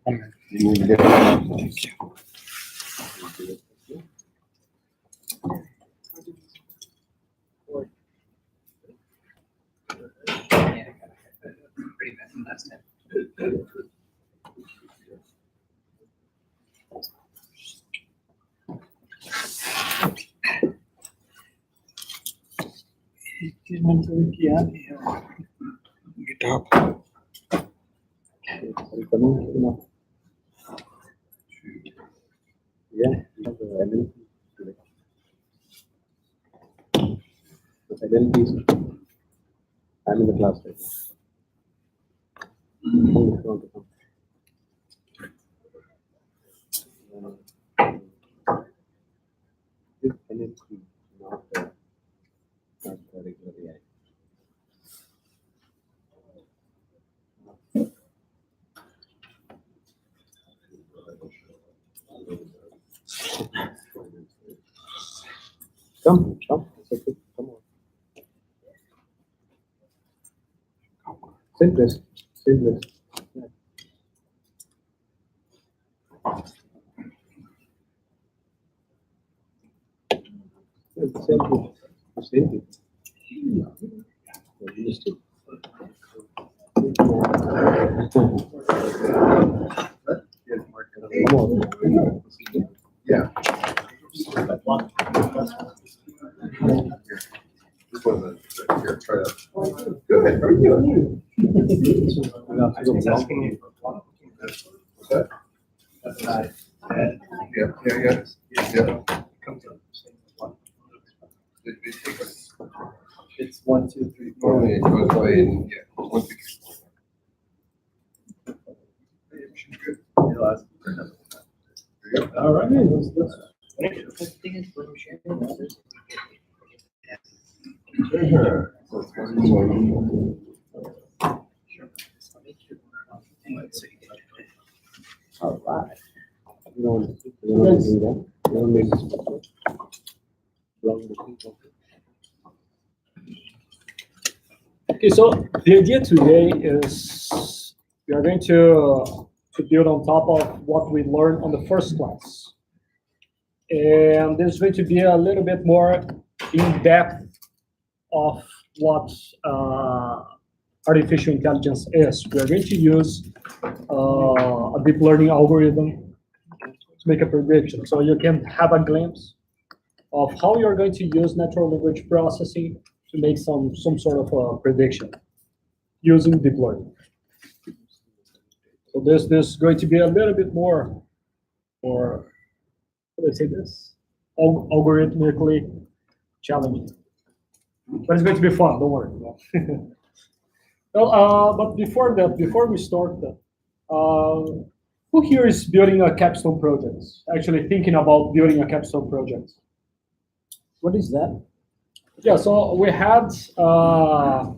Pretty messy last time. I'm in the class right now. This NLP, not the regular AI. Come, it's okay, come on. Simplest. Yeah. Same. Yeah. This wasn't here. Try that. Go ahead. How are you? What's that? Yeah. It's 1, 2, 3, 4. Normally it goes away and, yeah, 1, 2, 3, 4. Hey, it should be good. There you go. All right. All right. You don't do that. You don't make this wrong with people. Okay, so the idea today is we are going to build on top of what we learned on the first class. And this is going to be a little bit more in depth of what artificial intelligence is. We are going to use a deep learning algorithm to make a prediction. So you can have a glimpse of how you're going to use natural language processing to make some sort of a prediction using deep learning. So this is going to be a little bit more, or let's say this, algorithmically challenging. But it's going to be fun, don't worry. Well, but before that, before we start that, who here is building a capstone project? Actually thinking about building a capstone project? What is that? Yeah, so we had our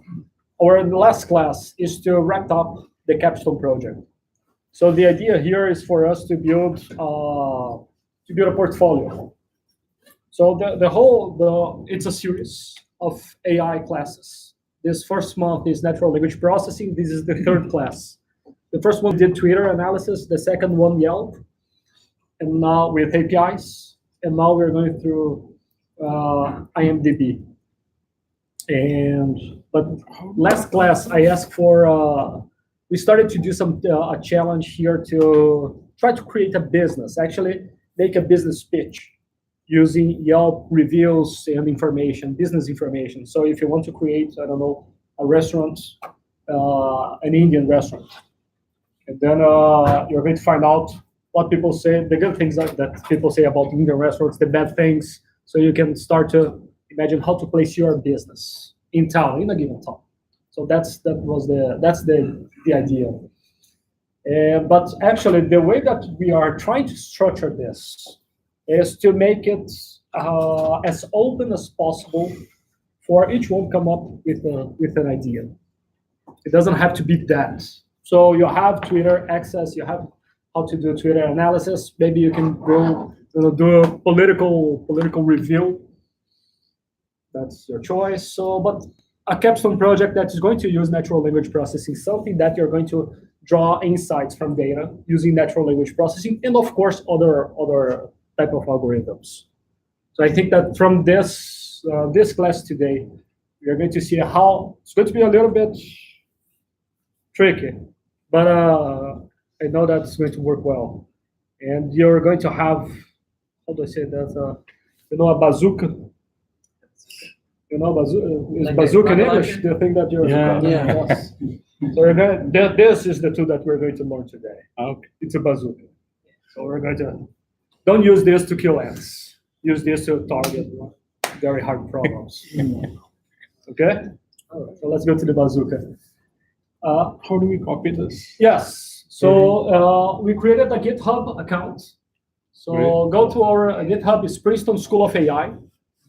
last class is to wrap up the capstone project. So the idea here is for us to build a portfolio. So it's a series of AI classes. This first month is natural language processing. This is the third class. The first one did Twitter analysis. The second one Yelp, and now with APIs. And now we're going through IMDb. But last class I asked for. We started to do a challenge here to try to create a business. Actually, make a business pitch using Yelp reviews and information, business information. So if you want to create, I don't know, a restaurant, an Indian restaurant, and then you're going to find out what people say, the good things that people say about Indian restaurants, the bad things, so you can start to imagine how to place your business in town, in a given town. So that's the idea. But actually, the way that we are trying to structure this is to make it as open as possible for each one come up with an idea. It doesn't have to be that. So you have Twitter access, you have how to do Twitter analysis. Maybe you can go do a political review. That's your choice. So, but a capstone project that is going to use natural language processing, something that you're going to draw insights from data using natural language processing, and of course, other type of algorithms. So I think that from this class today, we are going to see how it's going to be a little bit tricky, but I know that it's going to work well. And you're going to have, how do I say that? A bazooka. Like Bazooka in a English, rocket? the thing that you're. Yeah. Yes. So we're going this is the tool that we're going to learn today. Okay. It's a bazooka. So we're going to, don't use this to kill ants. Use this to target very hard problems. Okay? So let's go to the bazooka. How do we copy this? Yes. So we created a GitHub account. So Great. go to our GitHub, is Princeton School of AI.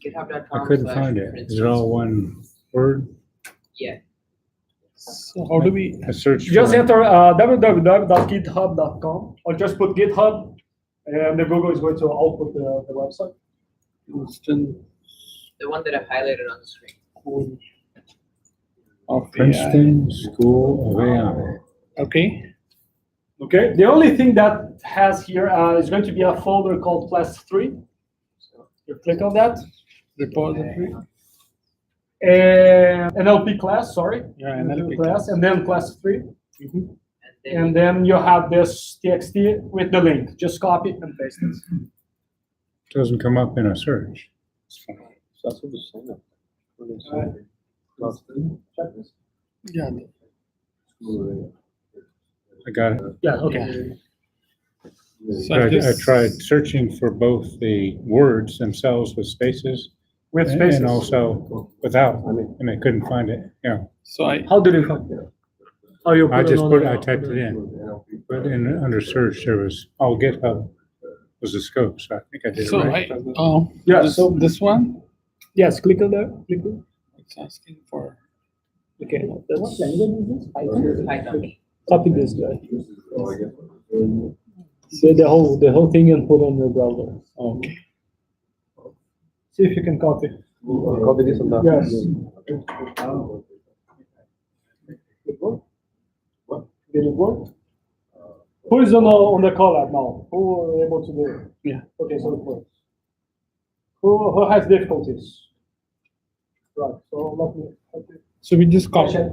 GitHub.com. I couldn't find it. Is it all one word? Yeah. So how do we? I searched Just for it. enter www.github.com or just put GitHub and the Google is going to output the website. Princeton The one that I've highlighted on the screen. School of AI. Princeton School of AI. Okay. Okay. The only thing that has here is going to be a folder called Class 3. So you click on that. Repository. And NLP class, sorry. Yeah, NLP class, and then Class 3. Mhm. And then you have this TXT with the link. Just copy and paste it. Doesn't come up in a search. That's what the sign up. Yeah. I got it. Yeah, okay. So I tried searching for both the words themselves with spaces With spaces. and also without, and I couldn't find it. Yeah, So How did you find it? Oh, you I put just on put, the- I typed it in, but under search, there was, all GitHub was the scope, so I think I did it So right. Yeah, this, so- this one, Yes, click on there. Click on. it's asking for. Okay, that's Python. copy this guy. The whole thing and put on your browser. Okay. See if you can copy. Copy this on the. Yes. Did it work? Who is on the call app now? Who are able to do it? Yeah. Okay, so it works. Who has difficulties? Right. So let me. So we just copy. Check.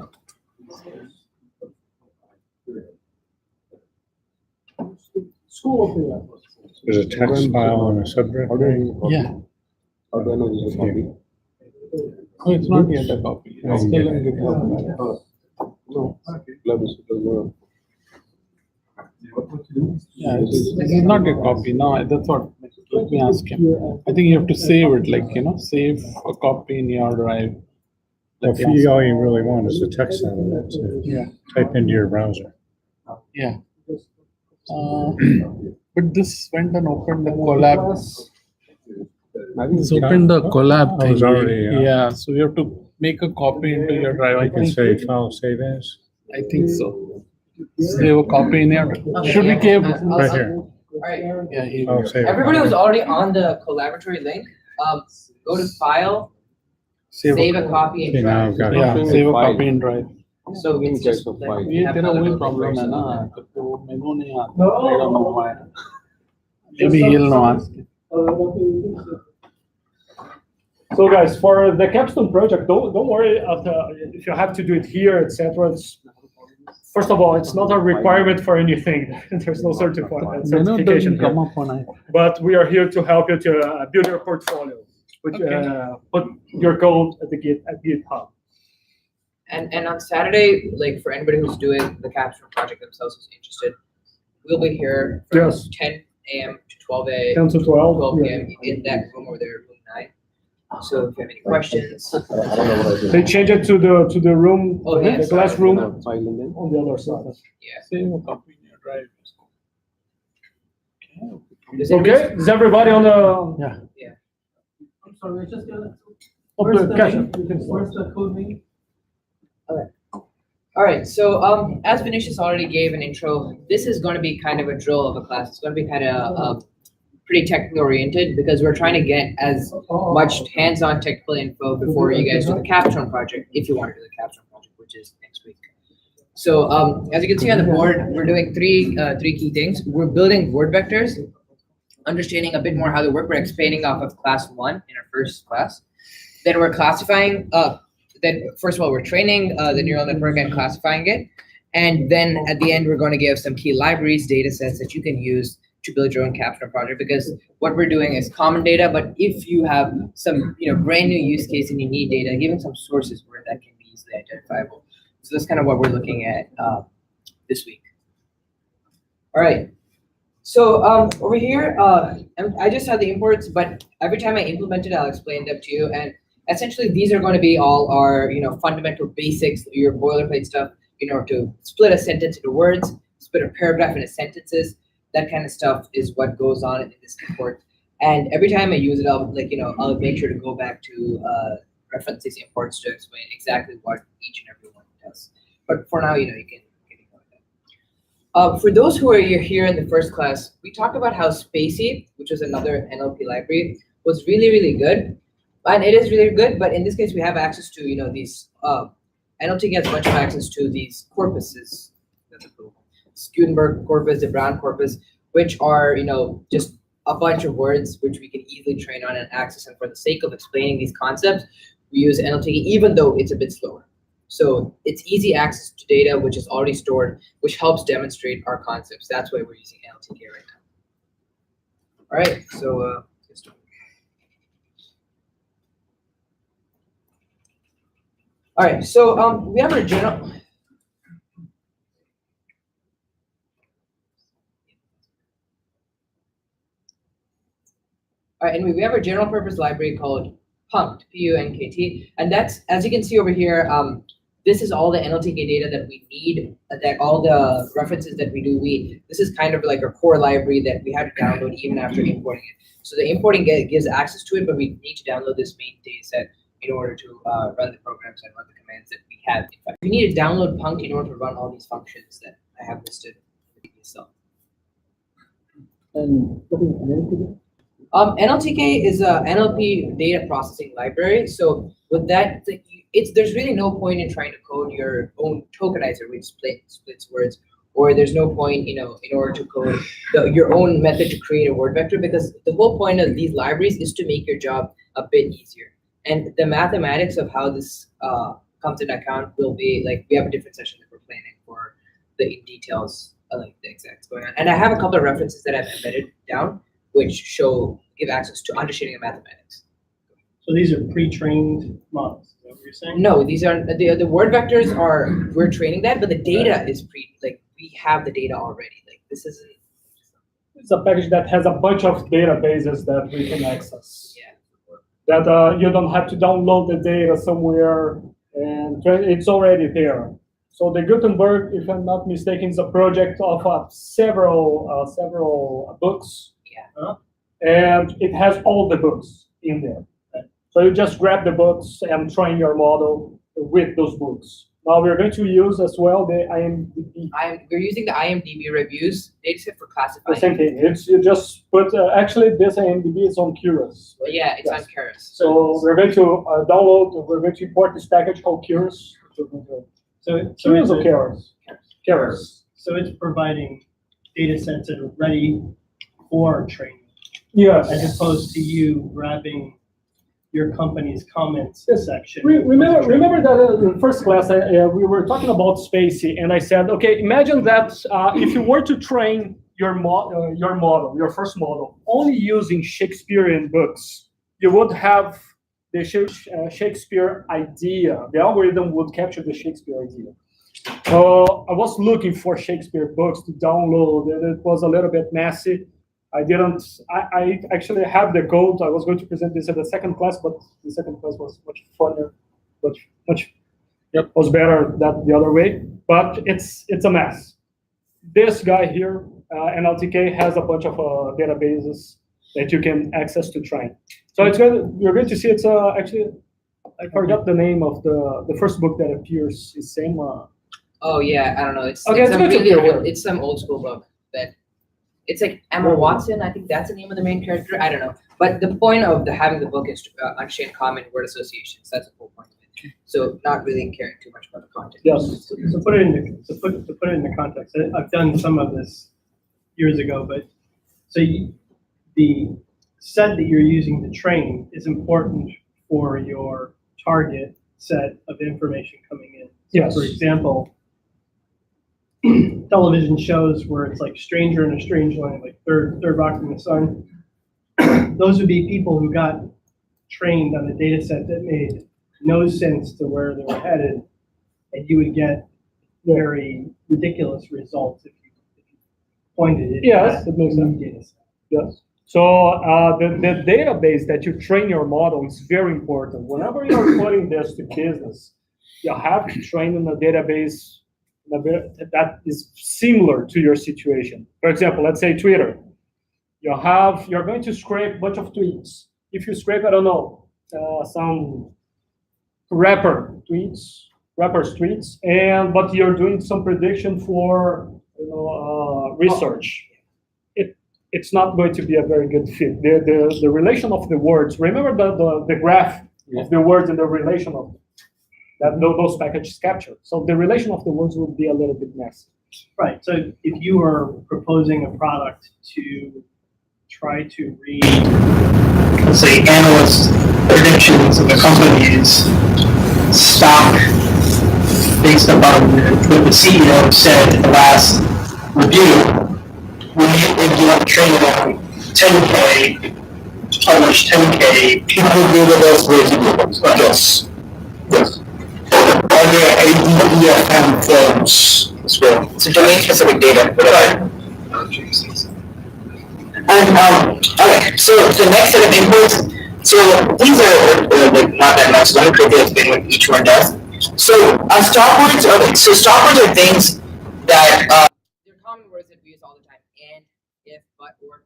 School of the There's a text file and a subdirectory. Yeah. How do I know this is a copy? Oh, it's not yet a copy. It's still in GitHub. No. Club is no. Yeah, this is not a copy. No, that's what. Let me ask him. I think you have to save it, like, save a copy in your drive. If you, all you really want is the text out of it, to Yeah. type into your browser. Yeah. But this went and opened the collab. It's opened the collab I was thing. already, Yeah, so you have to make a copy into your drive. I I can think, say file save as, I think so. Save a copy in your. Should we give? right here. Alright, Yeah, he. File save. everybody was already on the collaboratory link. Go to file, save a copy Okay, and now drive. I've got Yeah, it. save a copy in drive. So it's just of like file. we ये have तेरा another वही local problem है person. ना तो मेनू नहीं आता I don't know why maybe he'll know ask So guys, for the capstone project, don't worry if you have to do it here, etc. First of all, it's not a requirement for anything. There's no certification here. come up on it. But we are here to help you to build your portfolio. Put your code at GitHub. And on Saturday, like for anybody who's doing the capstone project themselves who's interested, we'll be here from Yes. 10 a.m. to 12 a.m. 10 to 12. 12 yeah. p.m. in that room over there, room 9. So if you have any questions, I don't know what I did. They change it to the room, Oh, yeah, the sorry. classroom File in there. on the other side. yeah. Save a copy in your drive. Does anybody- Okay, is everybody on the? Yeah. I'm sorry, I just got. Okay, Where's the catch link? up. You can start. Where's the code link? All right, so as Vinicius already gave an intro, this is going to be kind of a drill of a class. It's going to be kind of pretty technical oriented because we're trying to get as much hands-on technical info before you guys do the capstone project, if you want to do the capstone project, which is next week. So as you can see on the board, we're doing three key things. We're building word vectors, understanding a bit more how they work. We're expanding off of class 1 in our first class. Then we're classifying. Then first of all, we're training the neural network and classifying it. And then at the end, we're going to give some key libraries, data sets that you can use to build your own capstone project, because what we're doing is common data, but if you have some brand new use case and you need data, giving some sources where that can be easily identifiable. So that's kind of what we're looking at this week. All right. So over here, I just have the imports, but every time I implement it, I'll explain them to you. And essentially, these are going to be all our fundamental basics, your boilerplate stuff, in order to split a sentence into words, split a paragraph into sentences. That kind of stuff is what goes on in this import. And every time I use it, I'll I'll make sure to go back to reference these imports to explain exactly what each and every one does. But for now, you can ignore that. For those who are here in the first class, we talked about how Spacey, which is another NLP library, was really, really good. And it is really good, but in this case, we have access to these. NLP has a bunch of access to these corpuses. That's a cool. Gutenberg corpus, the Brown corpus, which are just a bunch of words which we can easily train on and access. And for the sake of explaining these concepts, we use NLP, even though it's a bit slower. So it's easy access to data which is already stored, which helps demonstrate our concepts. That's why we're using NLP right now. All right, so let's start. All right, so we have our general. All right, anyway, we have a general purpose library called Punkt, P-U-N-K-T, and that's, as you can see over here, this is all the NLTK data that we need, that all the references that we do, this is kind of like a core library that we have to download even after importing it. So the importing gives access to it, but we need to download this main data set in order to run the programs and run the commands that we have. In fact, we need to download Punkt in order to run all these functions that I have listed in the itself. And NLTK is a NLP data processing library. So with that, there's really no point in trying to code your own tokenizer, which splits words, or there's no point, in order to code your own method to create a word vector, because the whole point of these libraries is to make your job a bit easier. And the mathematics of how this comes into account will be we have a different session that we're planning for the details, the exacts going on. And I have a couple of references that I've embedded down, which give access to understanding of mathematics. So these are pre-trained models, is that what you're saying? No, these are the word vectors we're training that, but the data is we have the data already. This isn't. it's a package that has a bunch of databases that we can access. Yeah. That you don't have to download the data somewhere, and it's already there. So the Gutenberg, if I'm not mistaken, is a project of several books. Yeah. And it has all the books in there. So you just grab the books and train your model with those books. Now we're going to use as well the IMDb. We're using the IMDb reviews dataset for classifying. The same thing. You just put, actually this IMDb is on Curious. Right? Yeah, it's on Keras. So we're going to we're going to import this package called Curious. So Curious it's or Keras? Keras. So it's providing data sets that are ready for training, Yes. as opposed to you grabbing your company's comments section. Remember that in first class, we were talking about Spacey, and I said, okay, imagine that if you were to train your your first model, only using Shakespearean books, you would have the Shakespeare idea. The algorithm would capture the Shakespeare idea. I was looking for Shakespeare books to download, and it was a little bit messy. I actually have the code. I was going to present this at the second class, but the second class was much funner, was better that the other way. But it's a mess. This guy here, NLTK, has a bunch of databases that you can access to train. So you're going to see it's actually, I forgot the name of the first book that appears. Is same. Oh yeah, I don't know. It's some old school book that. It's like Emma Watson. I think that's the name of the main character. I don't know. But the point of having the book is to understand common word associations. That's the whole point of it. So not really caring too much about the content. Yes. So put it in the context. I've done some of this years ago, but so the set that you're using to train is important for your target set of information coming in. So Yes. For example, television shows where it's like Stranger in a Strange Land, like Third Rock from the Sun. Those would be people who got trained on a data set that made no sense to where they were headed, and you would get very ridiculous results if you pointed it Yes, at that makes the sense. data set. Yes. So the database that you train your model is very important. Whenever you're putting this to business, you have to train in a database that is similar to your situation. For example, let's say Twitter. You're going to scrape a bunch of tweets. If you scrape, I don't know, some rappers' tweets, but you're doing some prediction for research. It's not going to be a very good fit. The relation of the words. Remember the graph of the words and the relation of that those packages capture. So the relation of the words will be a little bit messy. Right. So if you are proposing a product to try to read, let's say, analyst predictions of a company's stock based upon what the CEO said in the last review, if you want to train it on 10K, publish 10K, people do those words. Yes. Yes. Are there ADFM forms as well? It's a domain-specific data. Right. Okay, so the next set of inputs, so these are like not that much, so I'm going to explain what each one does. So stop words are things that They're common words that we use all the time: and, if, but, or,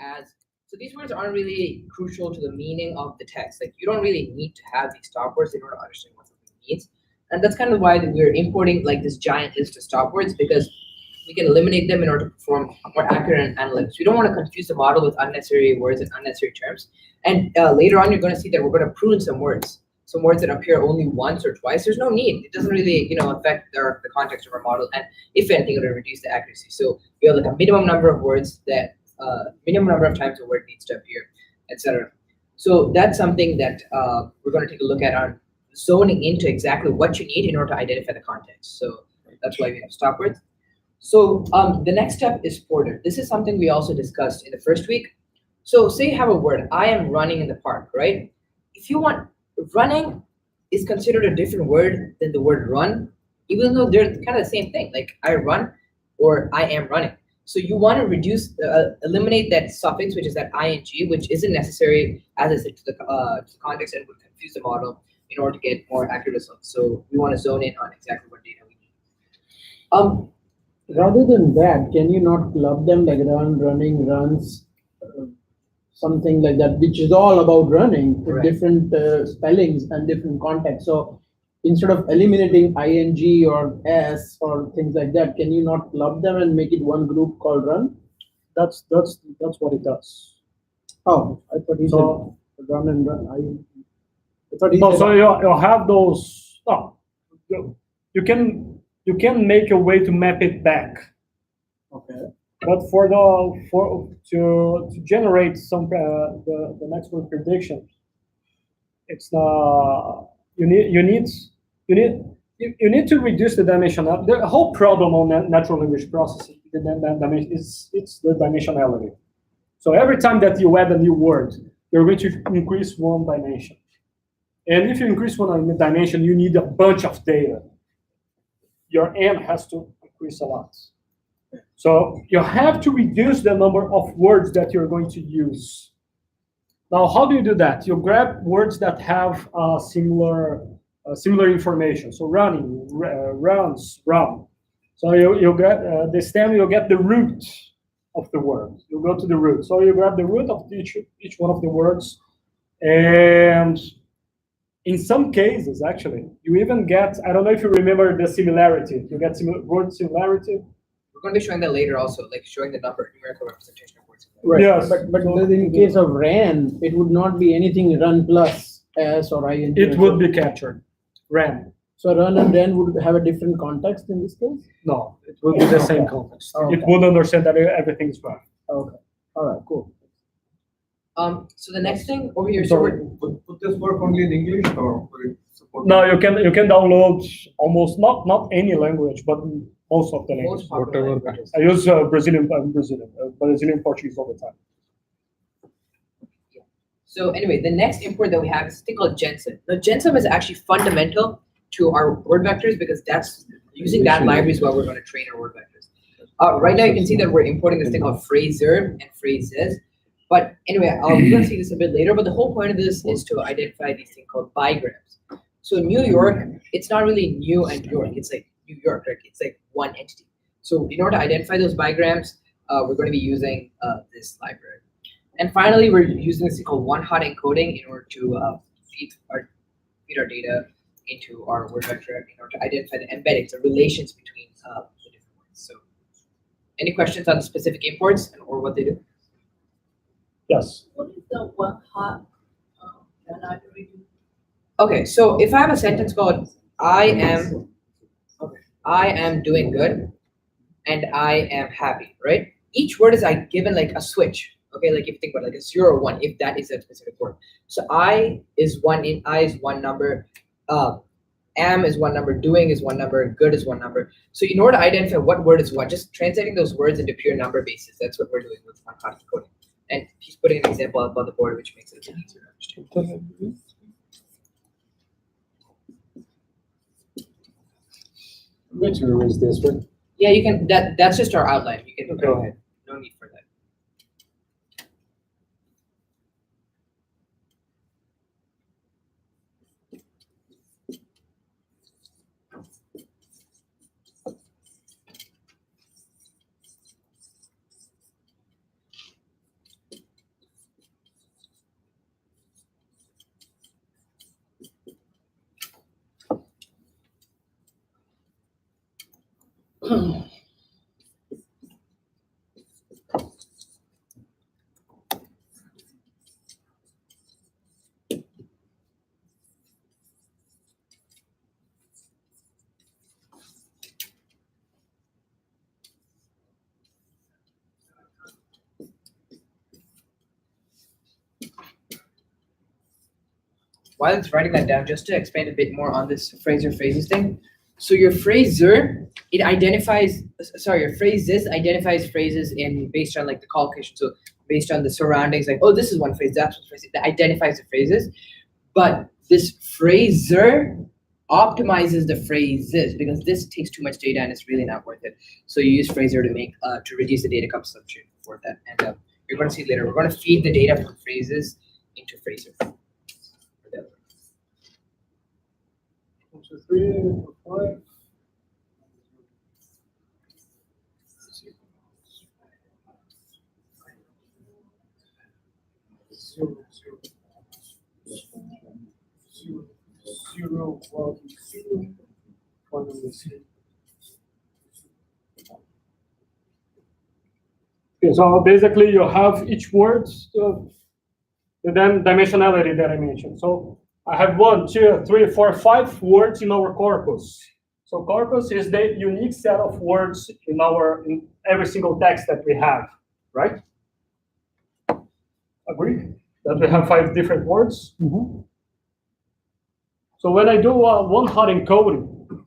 as. So these words aren't really crucial to the meaning of the text. Like, you don't really need to have these stop words in order to understand what something means. And that's kind of why we're importing like this giant list of stop words, because we can eliminate them in order to perform more accurate analytics. We don't want to confuse the model with unnecessary words and unnecessary terms. And later on, you're going to see that we're going to prune some words that appear only once or twice. There's no need. It doesn't really, affect the context of our model. And if anything, it'll reduce the accuracy. So we have like a minimum number of words that, minimum number of times a word needs to appear, etc. So that's something that we're going to take a look at on zoning into exactly what you need in order to identify the context. So that's why we have stop words. So the next step is porter. This is something we also discussed in the first week. So say you have a word, I am running in the park, right? If you want, running is considered a different word than the word run, even though they're kind of the same thing, like I run or I am running. So you want to reduce, eliminate that suffix, which is that ing, which isn't necessary, as I said, to the context and would confuse the model in order to get more accurate results. So we want to zone in on exactly what data we need. Rather than that, can you not club them like run, running, runs, something like that, which is all about running with Right. different spellings and different contexts? So instead of eliminating ing or s or things like that, can you not club them and make it one group called run? That's what it does. Oh, I thought you So- said run and run. I thought he No, said so you'll have those. No, you can make a way to map it back. okay. But to generate some the next word prediction, it's you need to reduce the dimension. The whole problem on natural language processing is the dimensionality. So every time that you add a new word, you're going to increase one dimension. And if you increase one dimension, you need a bunch of data. Your N has to increase a lot. So you have to reduce the number of words that you're going to use. Now, how do you do that? You grab words that have similar information. So running, runs, run. So you get the stem. You get the root of the word. You go to the root. So you grab the root of each one of the words, and in some cases, actually, you even get, I don't know if you remember the similarity. You get word similarity. We're going to be showing that later also, like showing the numerical representation of words. Right. Yes. But in case of ran, it would not be anything run plus s or ing. It would be captured. RAM. So run and then would have a different context in this case? No, it will be the same context. Okay. It would understand that everything is RAM. Okay, all right, cool. So the next thing over here, so Sorry. Would this work only in English or would it support? No, you can download almost not any language, but most of the languages. most popular Whatever. languages. I use Brazilian Portuguese all the time. So anyway, the next import that we have is a thing called Gensum. Now Gensum is actually fundamental to our word vectors because that's using that library is what we're going to train our word vectors. Right now you can see that we're importing this thing called phraser and phrases. But anyway, we're going to see this a bit later. But the whole point of this is to identify these things called bigrams. So New York, it's not really new and York. It's like New York, right? It's like one entity. So in order to identify those bigrams, we're going to be using this library. And finally, we're using this thing called one-hot encoding in order to feed our data into our word vector in order to identify the embeddings, the relations between the different words. So any questions on the specific imports or what they do? Yes. What is the one hot library? Okay, so if I have a sentence called I am doing good and I am happy, right? Each word is like given like a switch. Okay, like if you think about it, like a 0 or 1, if that is a specific word. So I is one number, am is one number, doing is one number, good is one number. So in order to identify what word is what, just translating those words into pure number basis, that's what we're doing with one-hot encoding. And he's putting an example up on the board, which makes it a bit easier to understand. I'm going to erase this one. Yeah, you can. That's just our outline. You can go ahead. No need for that. While it's writing that down, just to expand a bit more on this phrases thing. So your phraser, it identifies, your phrases identifies phrases in based on like the collocation. So based on the surroundings, like, oh, this is one phrase, that's one phrase, that identifies the phrases. But this phraser optimizes the phrases because this takes too much data and it's really not worth it. So you use phraser to make to reduce the data consumption for that. And you're going to see later, we're going to feed the data from phrases into phraser. 1, 2, 3, 4, 5. Zero, zero, zero, zero, 1, 0, finally 0. Okay, so basically you have each word, the dimensionality that I mentioned. So I have 1, 2, 3, 4, 5 words in our corpus. So corpus is the unique set of words in every single text that we have, right? Agree? That we have 5 different words. Mm-hmm. So when I do one-hot encoding,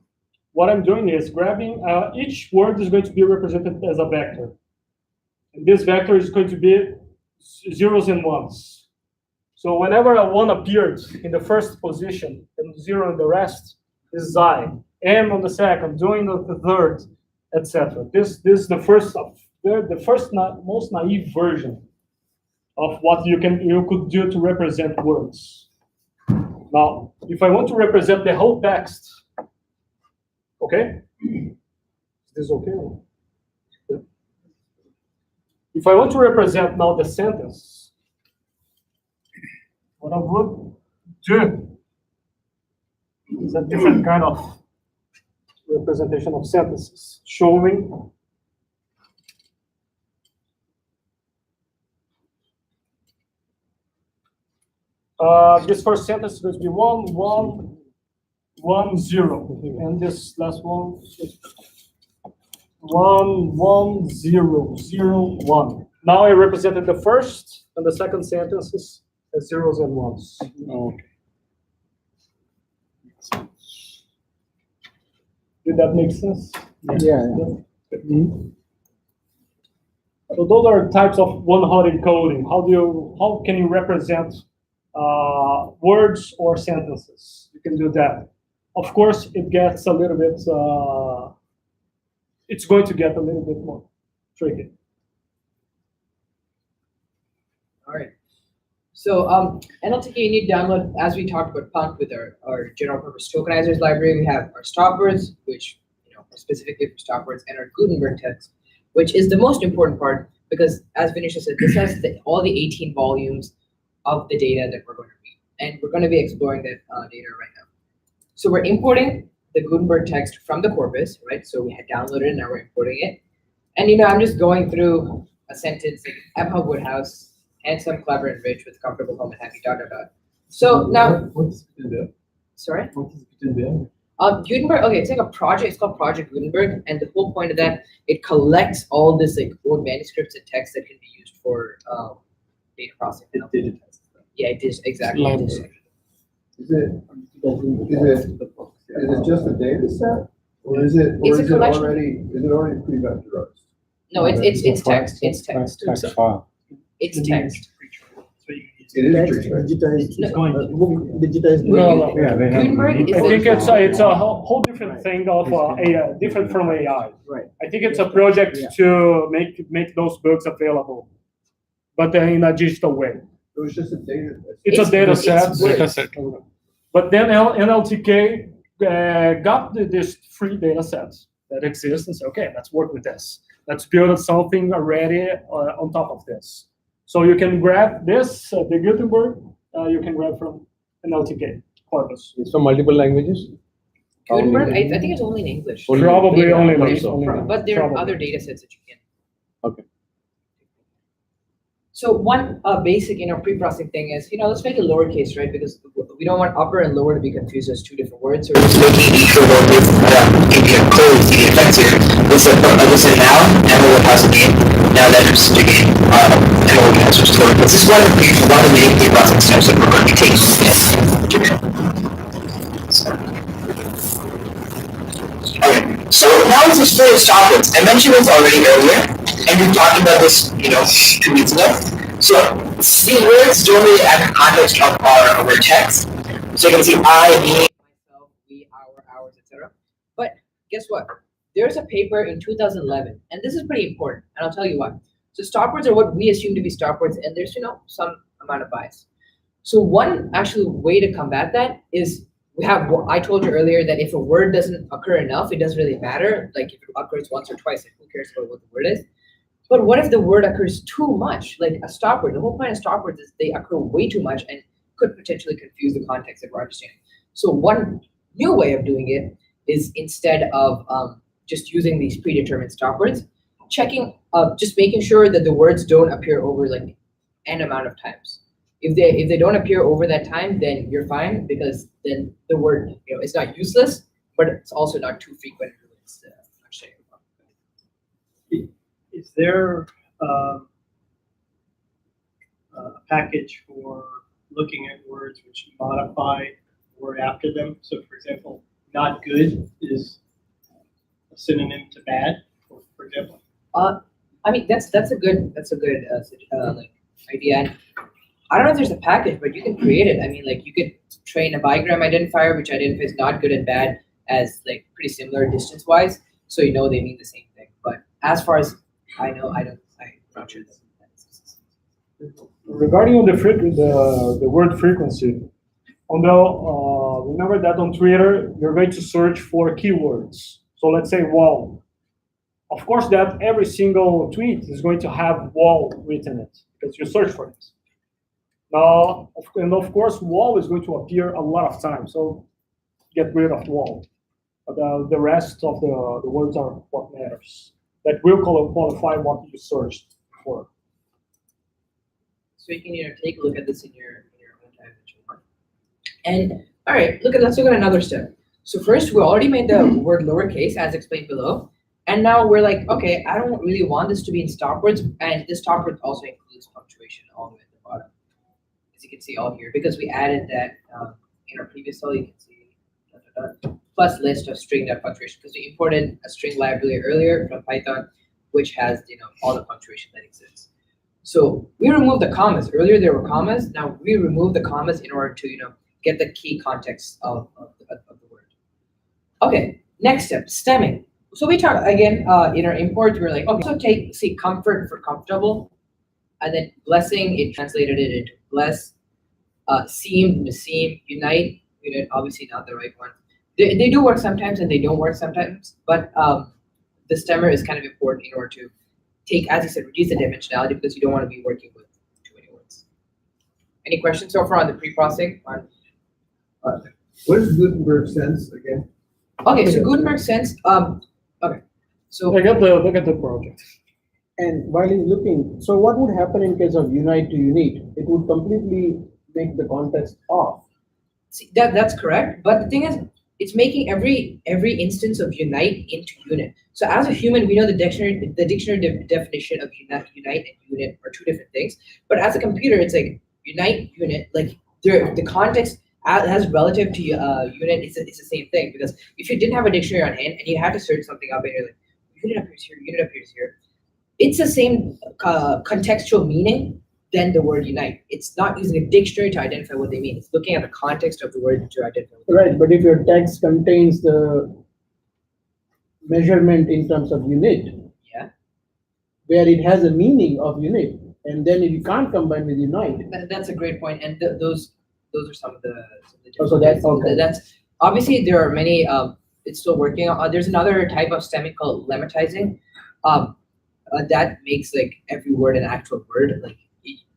what I'm doing is grabbing each word is going to be represented as a vector. And this vector is going to be zeros and ones. So whenever a 1 appears in the first position and 0 in the rest, this is I. M on the second, doing the third, etc. This is the first most naive version of what you could do to represent words. Now, if I want to represent the whole text, okay? Is this okay? Yeah. If I want to represent now the sentence, what I would do is a different kind of representation of sentences, showing this first sentence is going to be 1, 1, 1, 0. And this last one is 1, 1, 0, 0, 1. Now I represented the first and the second sentences as zeros and ones. Okay. Did that make sense? Yeah. So those are types of one-hot encoding. How can you represent words or sentences? You can do that. Of course, it gets a little bit. It's going to get a little bit more tricky. All right. So NLTK, you need to download, as we talked about Punt with our general purpose tokenizers library. We have our stop words, which are specifically for stop words, and our Gutenberg text, which is the most important part because, as Vinisha said, this has all the 18 volumes of the data that we're going to read, and we're going to be exploring that data right now. So we're importing the Gutenberg text from the corpus, right? So we had downloaded it, now we're importing it, and I'm just going through a sentence like Emma Woodhouse. Handsome, clever, and rich with comfortable home and happy daughter about. So now, What's Gutenberg? sorry? What is Gutenberg? Gutenberg, okay, it's like a project, it's called Project Gutenberg, and the whole point of that, it collects all this like old manuscripts and text that can be used for data processing. Digitized. Yeah, it is, exactly. It is. Is it just a data set? Or is it It's a collection. already pre-vectorized? No, it's text, it's text. Text file. It's text. So you can use It is Text, pre-vectorized. digitized, going to- book, digitized. No, Yeah, they have. Gutenberg is I think like- it's a whole different thing of AI, different from AI. Right. I think it's a project Yeah. to make those books available, but in a digital way. It was just a data. It's a data set. Data set. But then NLTK got this free data set that exists and said, okay, let's work with this. Let's build something already on top of this. So you can grab this, the Gutenberg, you can grab from NLTK corpus. It's from multiple languages? Gutenberg, I think it's only in English. Probably Yeah, only but English. But there are Probably. other data sets that you can. Okay. So one basic, pre-processing thing is, let's make it lowercase, right? Because we don't want upper and lower to be confused as two different words. So we're just making each word with maybe a code to the effects here. Let's say now, Emma would has a name. Now that it's sticking, Emma would has her story. This is one of the main pre-processing steps that we're going to be taking today. Okay, so now let's explore the stop words. I mentioned this already earlier, and we talked about this, 2 weeks ago. So these words don't really add the context of our text. So you can see I, me, myself, we, our, ours, etc. But guess what? There's a paper in 2011, and this is pretty important, and I'll tell you why. So stop words are what we assume to be stop words, and there's some amount of bias. So one actual way to combat that is I told you earlier that if a word doesn't occur enough, it doesn't really matter. Like if it occurs once or twice, who cares about what the word is? But what if the word occurs too much, like a stop word? The whole point of stop words is they occur way too much and could potentially confuse the context that we're understanding. So one new way of doing it is instead of just using these predetermined stop words, just making sure that the words don't appear over like n amount of times. If they don't appear over that time, then you're fine because then the word it's not useless, but it's also not too frequent. Is there a package for looking at words which modify the word after them? So, for example, not good is a synonym to bad, for example. I mean that's a good idea. And I don't know if there's a package, but you can create it. I mean, like you could train a bigram identifier, which identifies not good and bad as like pretty similar distance-wise, so they mean the same thing. But as far as I know, I'm not sure that. Regarding on the word frequency, remember that on Twitter, you're going to search for keywords. So let's say wall. Of course, that every single tweet is going to have wall written in it because you search for it. Now, of course, wall is going to appear a lot of times. So get rid of wall. But the rest of the words are what matters. That will qualify what you searched for. So you can take a look at this in your own time. And all right, let's look at another step. So first, we already made the word lowercase as explained below. And now we're like, okay, I don't really want this to be in stop words. And this stop word also includes punctuation all the way at the bottom. As you can see all here, because we added that in our previous cell, you can see plus list of string.punctuation, because we imported a string library earlier from Python, which has all the punctuation that exists. So we removed the commas. Earlier there were commas. Now we remove the commas in order to get the key context of the word. Okay, next step, stemming. So we talk again in our import. We're like, okay, so see comfort for comfortable, and then blessing. It translated it into bless. Seem to seem, unite. Obviously not the right one. They do work sometimes and they don't work sometimes. But the stemmer is kind of important in order to take, as you said, reduce the dimensionality because you don't want to be working with too many words. Any questions so far on the pre-processing? What is Gutenberg sense again? Okay, so Gutenberg sense. Okay, so Look at the project. And while he's looking, so what would happen in case of unite to unit? It would completely make the context off. see, that's correct. But the thing is, it's making every instance of unite into unit. So as a human, we know the dictionary definition of unite and unit are two different things. But as a computer, it's like unite, unit, like the context as relative to unit is the same thing. Because if you didn't have a dictionary on hand and you had to search something up and you're like, unit appears here, unit appears here, it's the same contextual meaning than the word unite. It's not using a dictionary to identify what they mean. It's looking at the context of the word to identify what they mean. Right, but if your text contains the measurement in terms of unit, Yeah. where it has a meaning of unit, and then if you can't combine with unite. That's a great point, and those are some of the. Oh, so that's okay. That's obviously there are many. It's still working on. There's another type of stemming called lemmatizing. That makes like every word an actual word. Like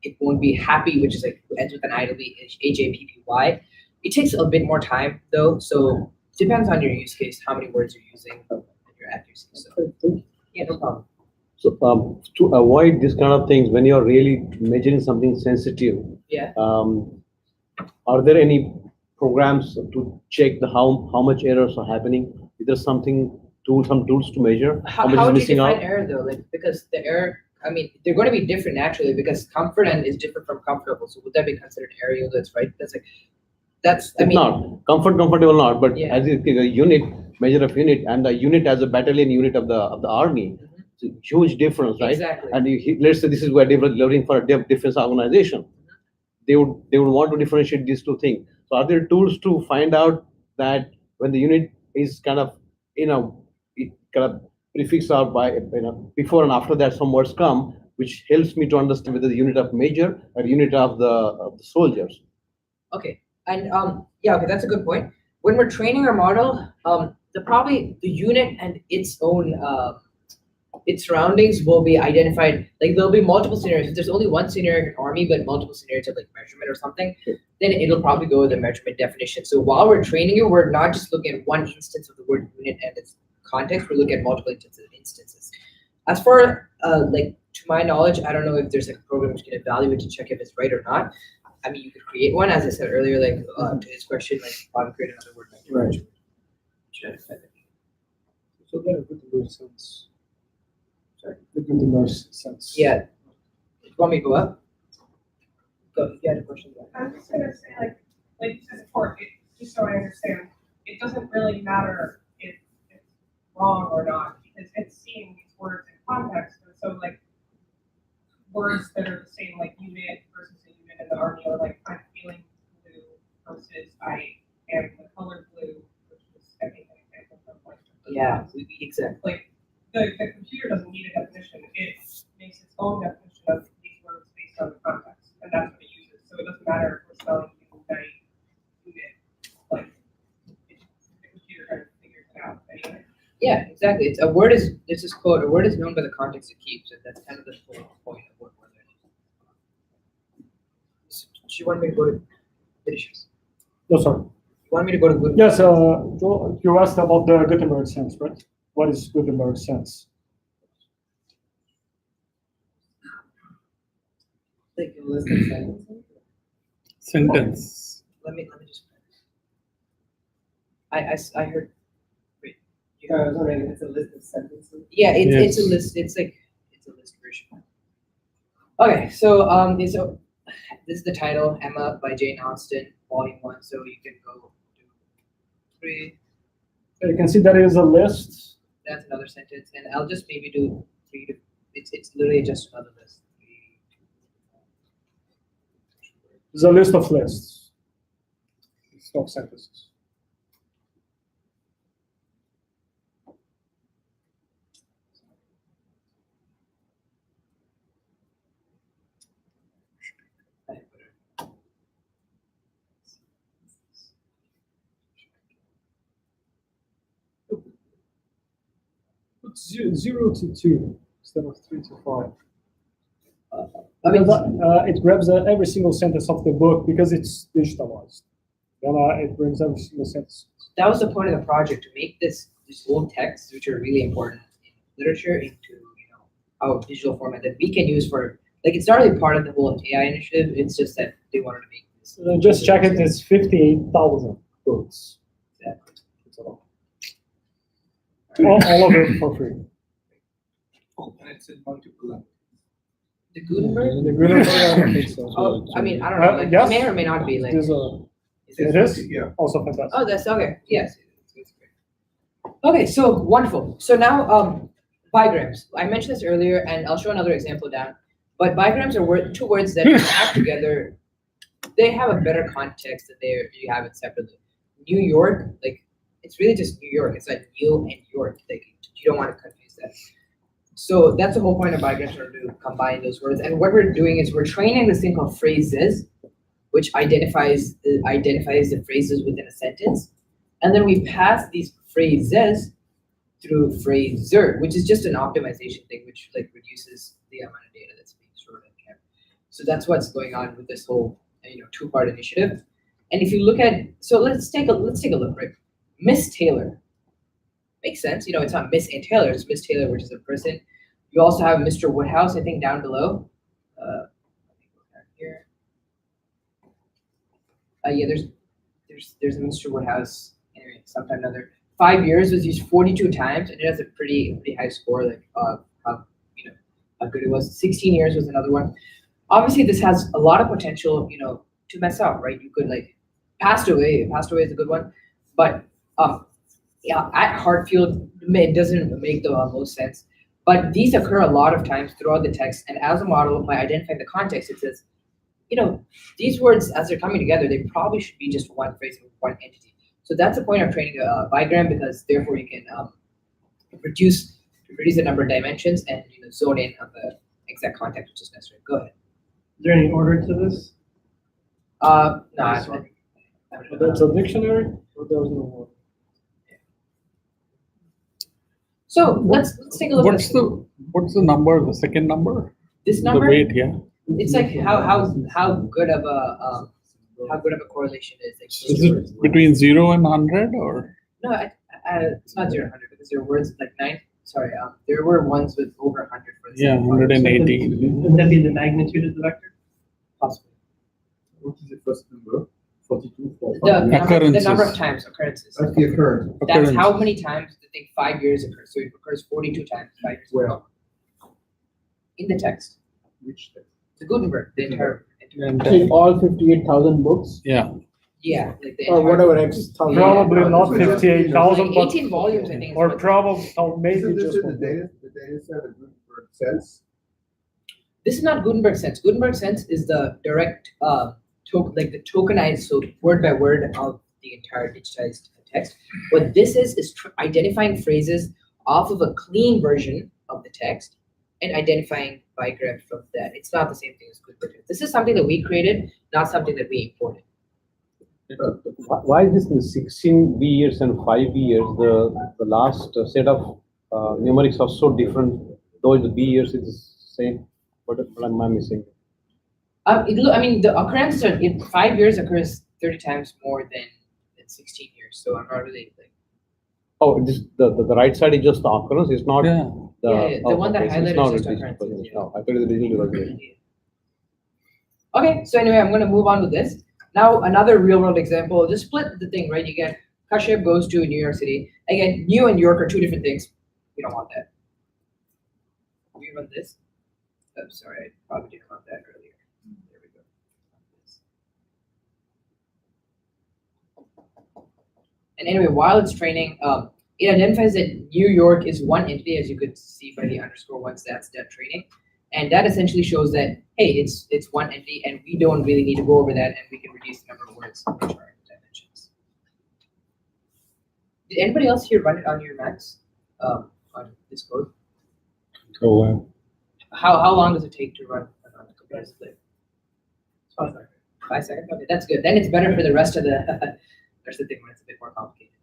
it won't be happy, which is like ends with an IWY, HAPPY. It takes a bit more time though, so it depends on your use case, how many words you're using, and your accuracy. So yeah, no problem. So to avoid this kind of things, when you're really measuring something sensitive, Yeah. Are there any programs to check how much errors are happening? Is there some tools to measure How much is would you missing define out? error though? Like because the error, I mean, they're going to be different naturally because comfort and is different from comfortable. So would that be considered error? That's right. That's I It's mean. not comfortable, not. But Yeah. as it is a unit, measure of unit, and the unit as a battalion unit of the army, Mhm. it's a huge difference, right? Exactly. And let's say this is where they were delivering for a defense organization. They would want to differentiate these two things. So are there tools to find out that when the unit is kind of it kind of prefix out by before and after that some words come, which helps me to understand whether the unit of major or unit of the soldiers. Okay, and yeah, okay, that's a good point. When we're training our model, the unit and its own its surroundings will be identified. Like there'll be multiple scenarios. If there's only one scenario in army, but multiple scenarios of like measurement or something, then it'll probably go with the measurement definition. So while we're training you, we're not just looking at one instance of the word unit and its context. We're looking at multiple instances. As for like to my knowledge, I don't know if there's like a program which can evaluate to check if it's right or not. I mean, you could create one, as I said earlier, like to his question, like probably create another word. Right. So that Gutenberg sense. Sorry, the Gutenberg sense. Yeah. You want me to go up? Go. You had a question. I'm just gonna say, like you said before, just so I understand, it doesn't really matter if it's wrong or not because it's seeing these words in context. And so, like words that are the same, like unit versus a unit in the army, or like I'm feeling blue versus I am the color blue, which is I think an example from like. Yeah, exactly. Like the computer doesn't need a definition; it makes its own definition of these words based on the context, and that's what it uses. So it doesn't matter if we're spelling unite, unit, like the computer kind of figures it out anyway. Yeah, exactly. It's a word is this is quote. A word is known by the context it keeps, and that's kind of the whole point of what we're learning. So, do you want me to go to finishes? No, sorry. You want me to go to good? Yes, Joel, you asked about the Gutenberg sense, right? What is Gutenberg sense? Like a list of sentences. Sentence. Let me just. I heard. Wait. I was wondering if it's a list of sentences. Yeah, it's a Yes. list. It's a list version. Okay, so this is the title, Emma by Jane Austen, Volume 1. So you can go to 3. You can see that is a list. That's another sentence, and I'll just maybe do 3 to. It's literally just another list. 3, 2, It's a list of lists. List of sentences. Put 0 to 2 instead of 3 to 5. I mean, It grabs every single sentence of the book because it's digitalized. Then it brings every single sentence. that was the point of the project, to make this old texts, which are really important in literature, into our digital format that we can use for, like, it's not really part of the whole AI initiative. It's just that they wanted to make this. Just check it. It's 58,000 books. Yeah. It's a lot. All of it for free. And it's in multiple. The Gutenberg. The Gutenberg, I don't think so. Oh, I mean, I don't know. Like, yes. it may or may not be like. It is Yeah. also fantastic. Oh, that's okay. Yes. It's great. Okay, so wonderful. So now, bigrams. I mentioned this earlier, and I'll show another example down. But bigrams are two words that act together. They have a better context than you have it separately. New York, like, it's really just New York. It's like New and York. Like, you don't want to confuse that. So that's the whole point of bigrams, are to combine those words. And what we're doing is we're training this thing called phrases, which identifies the phrases within a sentence. And then we pass these phrases through phraser, which is just an optimization thing, which like reduces the amount of data that's being stored in camera. So that's what's going on with this whole two-part initiative. And if you look at, so let's take a look, right? Miss Taylor. Makes sense. It's not Miss Ann Taylor, it's Miss Taylor, which is a person. You also have Mr. Woodhouse, I think, down below. Here. Yeah, there's a Mr. Woodhouse. Anyway, sometime another. 5 years was used 42 times, and it has a pretty high score, like how good it was. 16 years was another one. Obviously, this has a lot of potential, to mess up, right? You could like passed away. Passed away is a good one, but yeah, at Hartfield, it doesn't make the most sense. But these occur a lot of times throughout the text, and as a model, by identifying the context, it says, these words as they're coming together, they probably should be just one phrase or one entity. So that's the point of training a bigram, because therefore you can reduce the number of dimensions and zone in on the exact context which is necessary. Go ahead. Is there any order to this? No, That's a dictionary, or there's no order? So let's take a look. What's the number? The second number? This number? The weight, yeah. It's like how good of a correlation is. Like, Is it between 0 and 100 or? No, it's not 0 and 100, because there are words like 9. Sorry, there were ones with over 100 for this. Yeah, 180. Would that be the magnitude of the vector? Possibly. What is the first number? 42, 45? The number of Occurrences. times occurrences. That's the occurrence. That's how many times the thing 5 years occurs. So it occurs 42 times 5 years. Well, In the text. which text? The Gutenberg, the entire. In all 58,000 books, Yeah. Yeah, like the or entire. whatever X thousand. Probably not Like 58,000, but 18 volumes, I think. is or what- probably maybe Isn't this just in one. the data set of Gutenberg sense? This is not Gutenberg sense. Gutenberg sense is the direct, like the tokenized, so word by word of the entire digitized text. What this is identifying phrases off of a clean version of the text and identifying bigrams from that. It's not the same thing as Gutenberg. This is something that we created, not something that we imported. Why is this in 16 B years and 5 B years? The last set of numerics are so different, though the B years is the same. What am I missing? I mean, the occurrence in 5 years occurs 30 times more than 16 years. So I'm not really like. Oh, the right side is just the occurrence. It's not. Yeah. The one that okay, so highlighted it's not is just a occurrences, digital. yeah. No, I thought it was digital version. Okay, so anyway, I'm going to move on with this. Now, another real world example, just split the thing, right? You get Kashyap goes to New York City. Again, New and York are two different things. We don't want that. We run this. Oh, sorry, I probably didn't want that earlier. There we go. And anyway, while it's training, it identifies that New York is one entity, as you could see by the underscore once that's done training. And that essentially shows that, hey, it's one entity, and we don't really need to go over that, and we can reduce the number of words which are dimensions. Did anybody else here run it on your Macs, on this code? Go in. How long does it take to run on a computer split? 5 seconds. 5 seconds? Okay, that's good. Then it's better for the rest of the thing when it's a bit more complicated.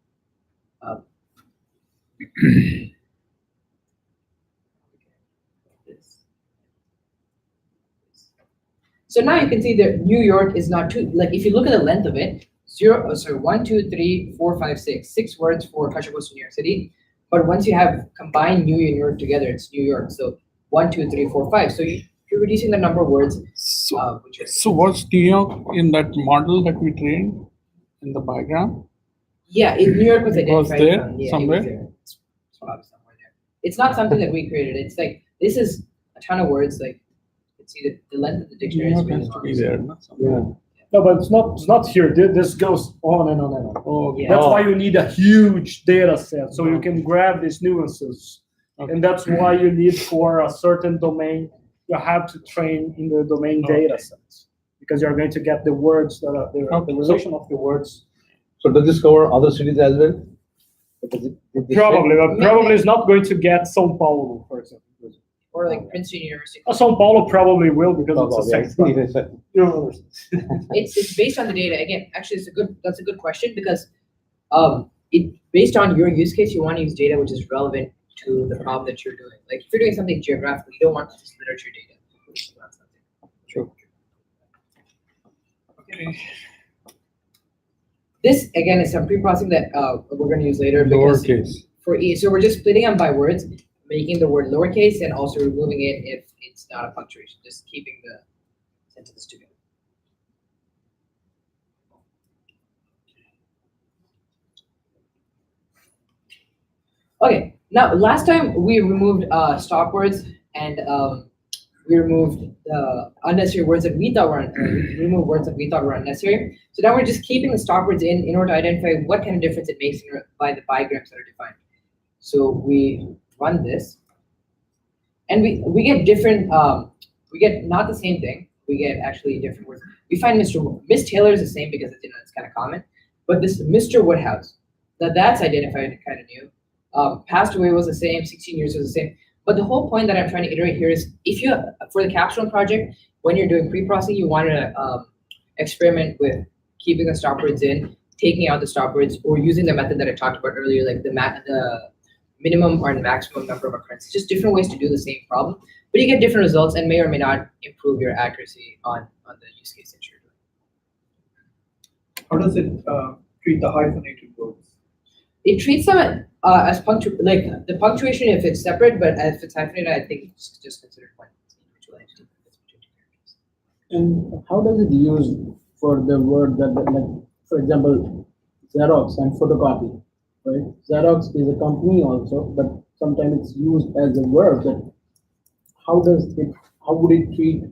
So now you can see that New York is not too, like if you look at the length of it, 1, 2, 3, 4, 5, 6, 6 words for Kashyap goes to New York City. But once you have combined New and York together, it's New York. So 1, 2, 3, 4, 5. So you're reducing the number of words. So what's New York in that model that we trained in the diagram? Yeah, New York was identified. there It somewhere? was there. It's probably somewhere there. It's not something that we created. It's like, this is a ton of words. Like, you can see the length of the dictionary is New York really has to long. be there. No? Somewhere. No, but it's not here. This goes on and on and on. Oh, Yeah. That's why you need a huge data set, so you can grab these nuances. Okay. And that's why you need, for a certain domain, you have to train in the domain data sets, because you're going to get the words that are the relation of the words. So does this cover other cities as well? Probably, but probably is not going to get São Paulo, for example. Or like Princeton University. São Paulo probably will, because it's a sector. It's based on the data. Again, actually, that's a good question, because based on your use case, you want to use data which is relevant to the problem that you're doing. Like if you're doing something geographically, you don't want just literature data. Sure. Okay. This again is some pre-processing that we're going to use later. Because Lowercase. so we're just splitting them by words, making the word lowercase, and also removing it if it's not a punctuation, just keeping the sentences together. Okay, now last time we removed stop words, and we removed the unnecessary words that we thought were removed words that we thought were unnecessary. So now we're just keeping the stop words in order to identify what kind of difference it makes by the bigrams that are defined. So we run this, and we get different. We get not the same thing. We get actually different words. We find Miss Taylor is the same because it's kind of common, but this Mr. Woodhouse, that's identified kind of new. Passed away was the same. 16 years was the same. But the whole point that I'm trying to iterate here is, if you, for the capstone project, when you're doing pre-processing, you want to experiment with keeping the stop words in, taking out the stop words, or using the method that I talked about earlier, like the minimum or maximum number of occurrences. Just different ways to do the same problem, but you get different results and may or may not improve your accuracy on the use case that you're doing. How does it treat the hyphenated words? It treats them as like the punctuation if it's separate, but if it's hyphenated, I think it's just considered one individual entity. And how does it use for the word that, like, for example, Xerox and photocopy, right? Xerox is a company also, but sometimes it's used as a verb. That how would it treat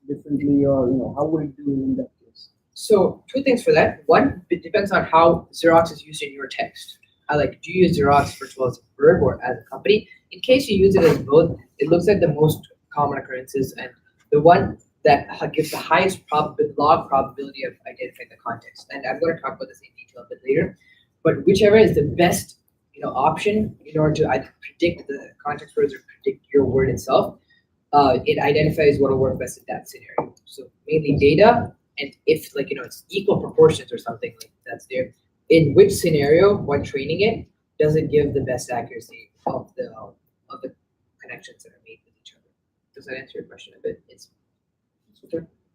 differently, or how would it do in that case? So 2 things for that. One, it depends on how Xerox is used in your text. Do you use Xerox first of all as a verb or as a company? In case you use it as both, it looks at the most common occurrences and the one that gives the highest log probability of identifying the context. And I'm going to talk about this in detail a bit later. But whichever is the best option in order to either predict the context words or predict your word itself, it identifies what will work best in that scenario. So mainly data, and if it's equal proportions or something like that's there. In which scenario, when training it, does it give the best accuracy of the connections that are made with each other? Does that answer your question a bit?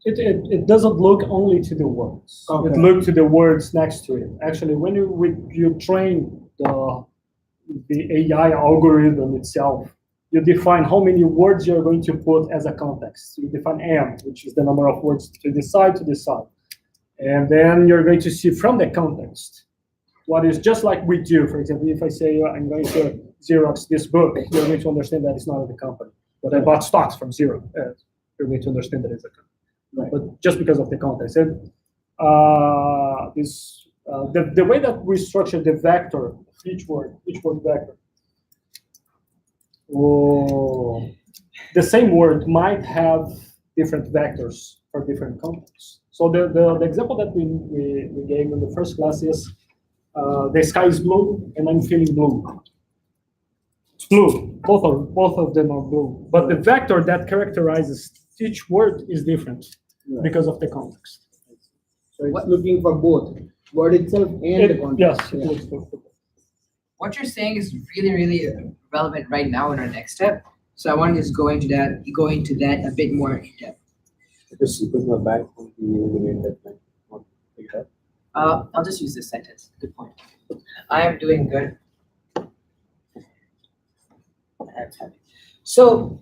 It doesn't look only to the words. Okay. It looks to the words next to it. Actually, when you train the AI algorithm itself, you define how many words you're going to put as a context. You define M, which is the number of words to decide. And then you're going to see from the context what is just like we do. For example, if I say I'm going to Xerox this book, you're going to understand that it's not of the company. But I bought stocks from Xerox. You're going to understand that it's a company. Right. But just because of the context. And the way that we structure the vector, each word vector. Oh, the same word might have different vectors for different contexts. So the example that we gave in the first class is the sky is blue and I'm feeling blue. It's blue. Both of them are blue. But the vector that characterizes each word is different because of the context. So it's looking for both word itself and the context. Yes, it Yeah. looks for both. What you're saying is really, really relevant right now in our next step. So I want to just go into that a bit more in depth. Just put my back on the end that line. Not pick it up. I'll just use this sentence. Good point. I am doing good. I'm happy. So,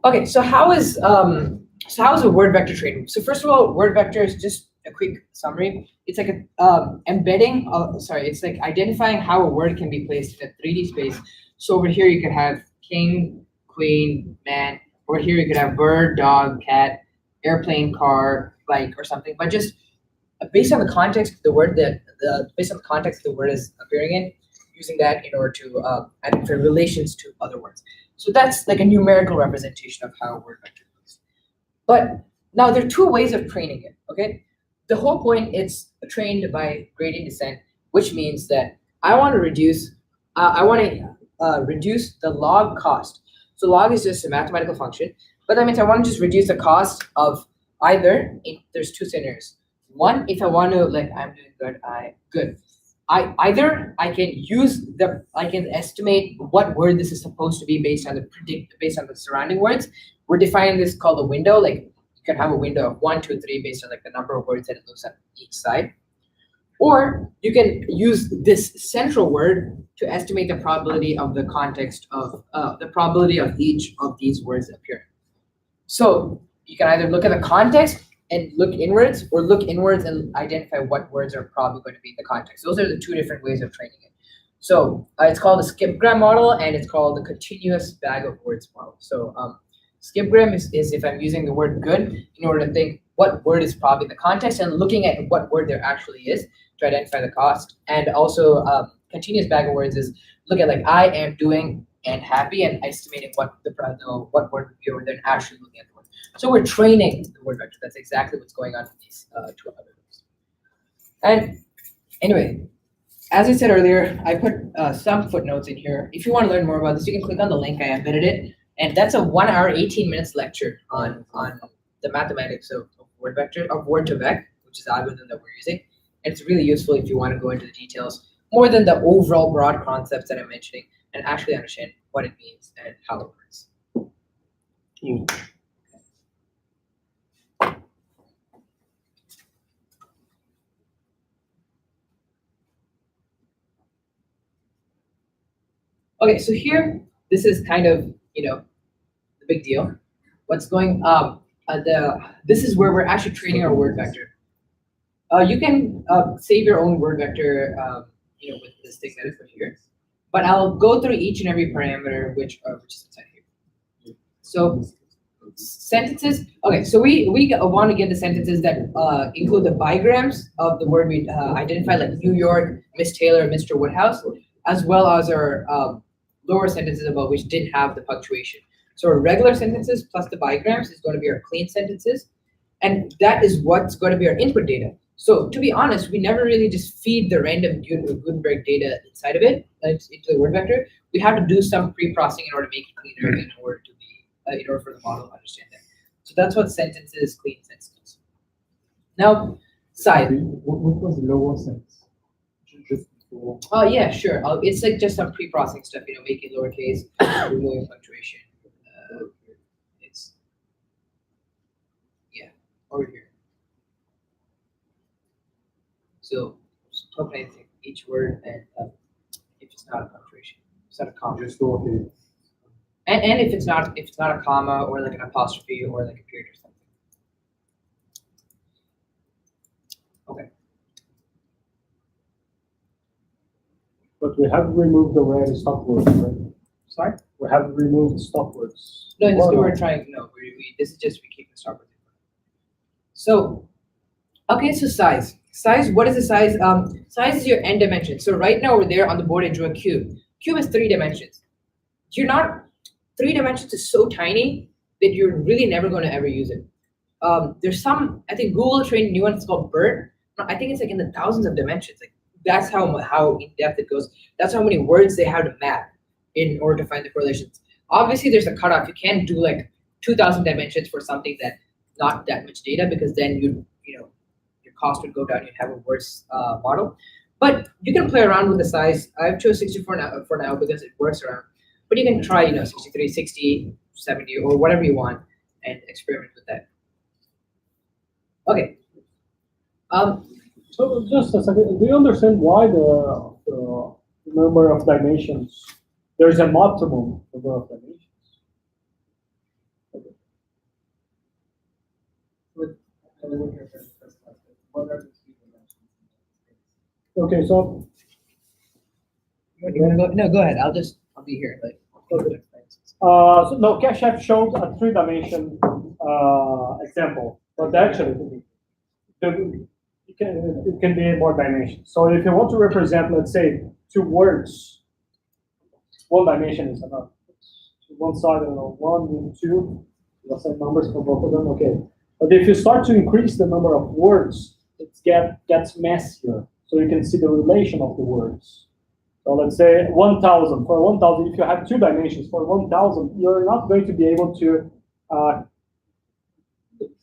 okay. So how is a word vector trained? So first of all, word vector is just a quick summary. It's like a embedding. It's like identifying how a word can be placed in a 3D space. So over here you could have king, queen, man. Over here you could have bird, dog, cat, airplane, car, bike, or something. But just based on the context of the word based on the context the word is appearing in, using that in order to identify relations to other words. So that's like a numerical representation of how a word vector looks. But now there are two ways of training it. Okay, the whole point it's trained by gradient descent, which means that I want to reduce the log cost. So log is just a mathematical function, but that means I want to just reduce the cost of either. There's two scenarios. One, if I want to I'm doing good. I can estimate what word this is supposed to be based on the surrounding words. We're defining this called a window. Like you can have a window of 1, 2, 3 based on like the number of words that it looks at each side. Or you can use this central word to estimate the probability of the context of the probability of each of these words appearing. So you can either look at the context and look inwards, or look inwards and identify what words are probably going to be in the context. Those are the two different ways of training it. So it's called the skipgram model, and it's called the continuous bag of words model. So skipgram is if I'm using the word good in order to think what word is probably in the context, and looking at what word there actually is to identify the cost. And also continuous bag of words is look at like I am doing and happy and estimating what word would be over there and actually looking at the word. So we're training the word vector. That's exactly what's going on in these two other groups. And anyway, as I said earlier, I put some footnotes in here. If you want to learn more about this, you can click on the link. I embedded it. And that's a 1 hour, 18 minutes lecture on the mathematics of word vector, of word to vec, which is the algorithm that we're using. And it's really useful if you want to go into the details more than the overall broad concepts that I'm mentioning and actually understand what it means and how it works. Okay, so here, this is kind of, the big deal. What's going this is where we're actually training our word vector. You can save your own word vector, with this thing that I put here. But I'll go through each and every parameter which is inside here. So sentences. Okay, so we want to get the sentences that include the bigrams of the word we identify, like New York, Miss Taylor, Mr. Woodhouse, as well as our lower sentences above, which didn't have the punctuation. So our regular sentences plus the bigrams is going to be our clean sentences, and that is what's going to be our input data. So to be honest, we never really just feed the random Gutenberg data inside of it into the word vector. We have to do some pre-processing in order to make it cleaner, in order for the model to understand that. So that's what sentences, clean sentences. Now, size. What was the lower sense? Just before. Oh yeah, sure. It's like just some pre-processing stuff, make it lowercase, removing punctuation. It's over here. So tokenizing each word, and if it's not a punctuation, it's not a comma. Just lowercase. And if it's not a comma or like an apostrophe or like a period or something. Okay. We have removed already stop words, right? Sorry? We have removed stop words. No, this Or we're not? trying. No, this is just we keep the stop words. So, okay, so size. Size. What is the size? Size is your n dimension. So right now we're there on the board. I drew a cube. Cube is 3 dimensions. You're not 3 dimensions is so tiny that you're really never going to ever use it. There's some. I think Google trained a new one. It's called BERT. I think it's like in the thousands of dimensions. Like that's how in depth it goes. That's how many words they have to map in order to find the correlations. Obviously, there's a cutoff. You can't do like 2,000 dimensions for something that not that much data because then your cost would go down. You'd have a worse model. But you can play around with the size. I've chose 64 for now because it works around. But you can try 63, 60, 70, or whatever you want and experiment with that. Okay. So just a second, do you understand why the number of dimensions, there's an optimum number of dimensions? Okay, so You wanna go? No, go ahead. I'll be here. Okay. So no, Kashaf showed a 3-dimension example, but actually it can be more dimensions. So if you want to represent, let's say, 2 words, 1 dimension is enough. One side, I don't know, 1 and 2, let's say numbers for both of them, okay. But if you start to increase the number of words, it gets messier. So you can see the relation of the words. So let's say 1,000. For 1,000, if you have 2 dimensions, for 1,000, you're not going to be able to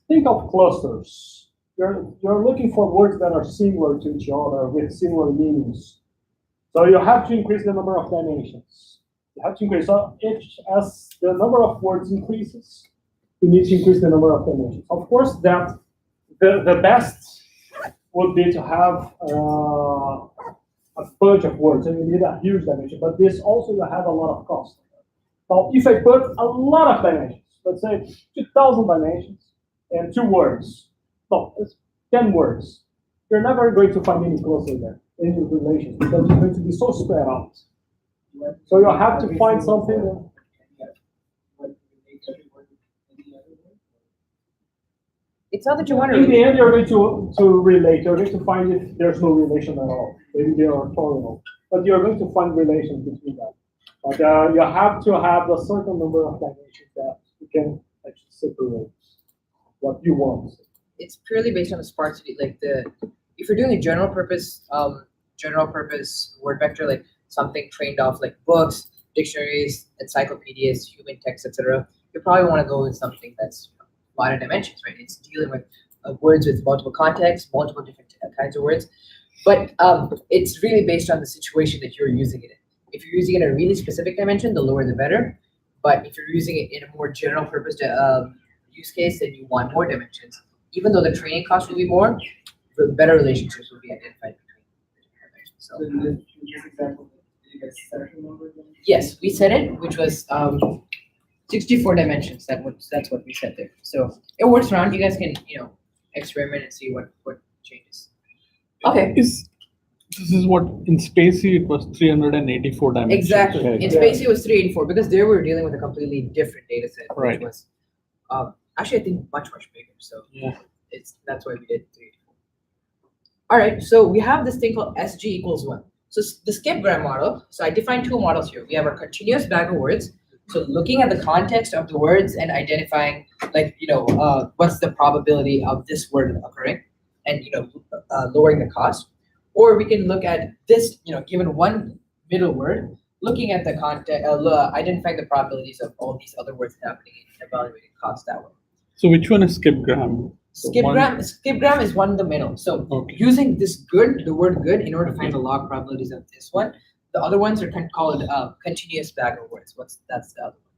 think of clusters. You're looking for words that are similar to each other with similar meanings. So you have to increase the number of dimensions. You have to increase. So as the number of words increases, you need to increase the number of dimensions. Of course, that the best would be to have a bunch of words, and you need a huge dimension. But this also you have a lot of cost. Now, if I put a lot of dimensions, let's say 2,000 dimensions and 2 words, no, it's 10 words, you're never going to find any cluster there, any relations, because it's going to be so spread out. So you have to find something that, It's not that you want to. in the end, you're going to relate. You're going to find if there's no relation at all. Maybe they are orthogonal, but you're going to find relations between them. But you have to have a certain number of dimensions that you can actually separate what you want. It's purely based on the sparsity. Like if you're doing a general purpose word vector, like something trained off like books, dictionaries, encyclopedias, human text, etc., you probably want to go with something that's a lot of dimensions, right? It's dealing with words with multiple contexts, multiple different kinds of words. But it's really based on the situation that you're using it in. If you're using it in a really specific dimension, the lower the better. But if you're using it in a more general purpose use case, then you want more dimensions. Even though the training cost will be more, the better relationships will be identified between the different dimensions. So, yes, we said it, which was 64 dimensions. That's what we said there. So it works around. You guys can experiment and see what changes. Okay. This is what in Spacey it was 384 dimensions. Exactly. Right. In Spacey it was 384 because there we were dealing with a completely different data set, Right. which was actually I think much bigger. So Yeah. that's why we did 384. All right. So we have this thing called SG equals 1. So the skip-gram model. So I defined 2 models here. We have our continuous bag of words. So looking at the context of the words and identifying, what's the probability of this word occurring, and lowering the cost. Or we can look at this, given one middle word, looking at the context, identifying the probabilities of all these other words happening and evaluating cost that way. So which one is skip-gram? Skip-gram is one in the middle. So using this the word good, in order to find the log probabilities of this one. The other ones are called continuous bag of words. That's the other one.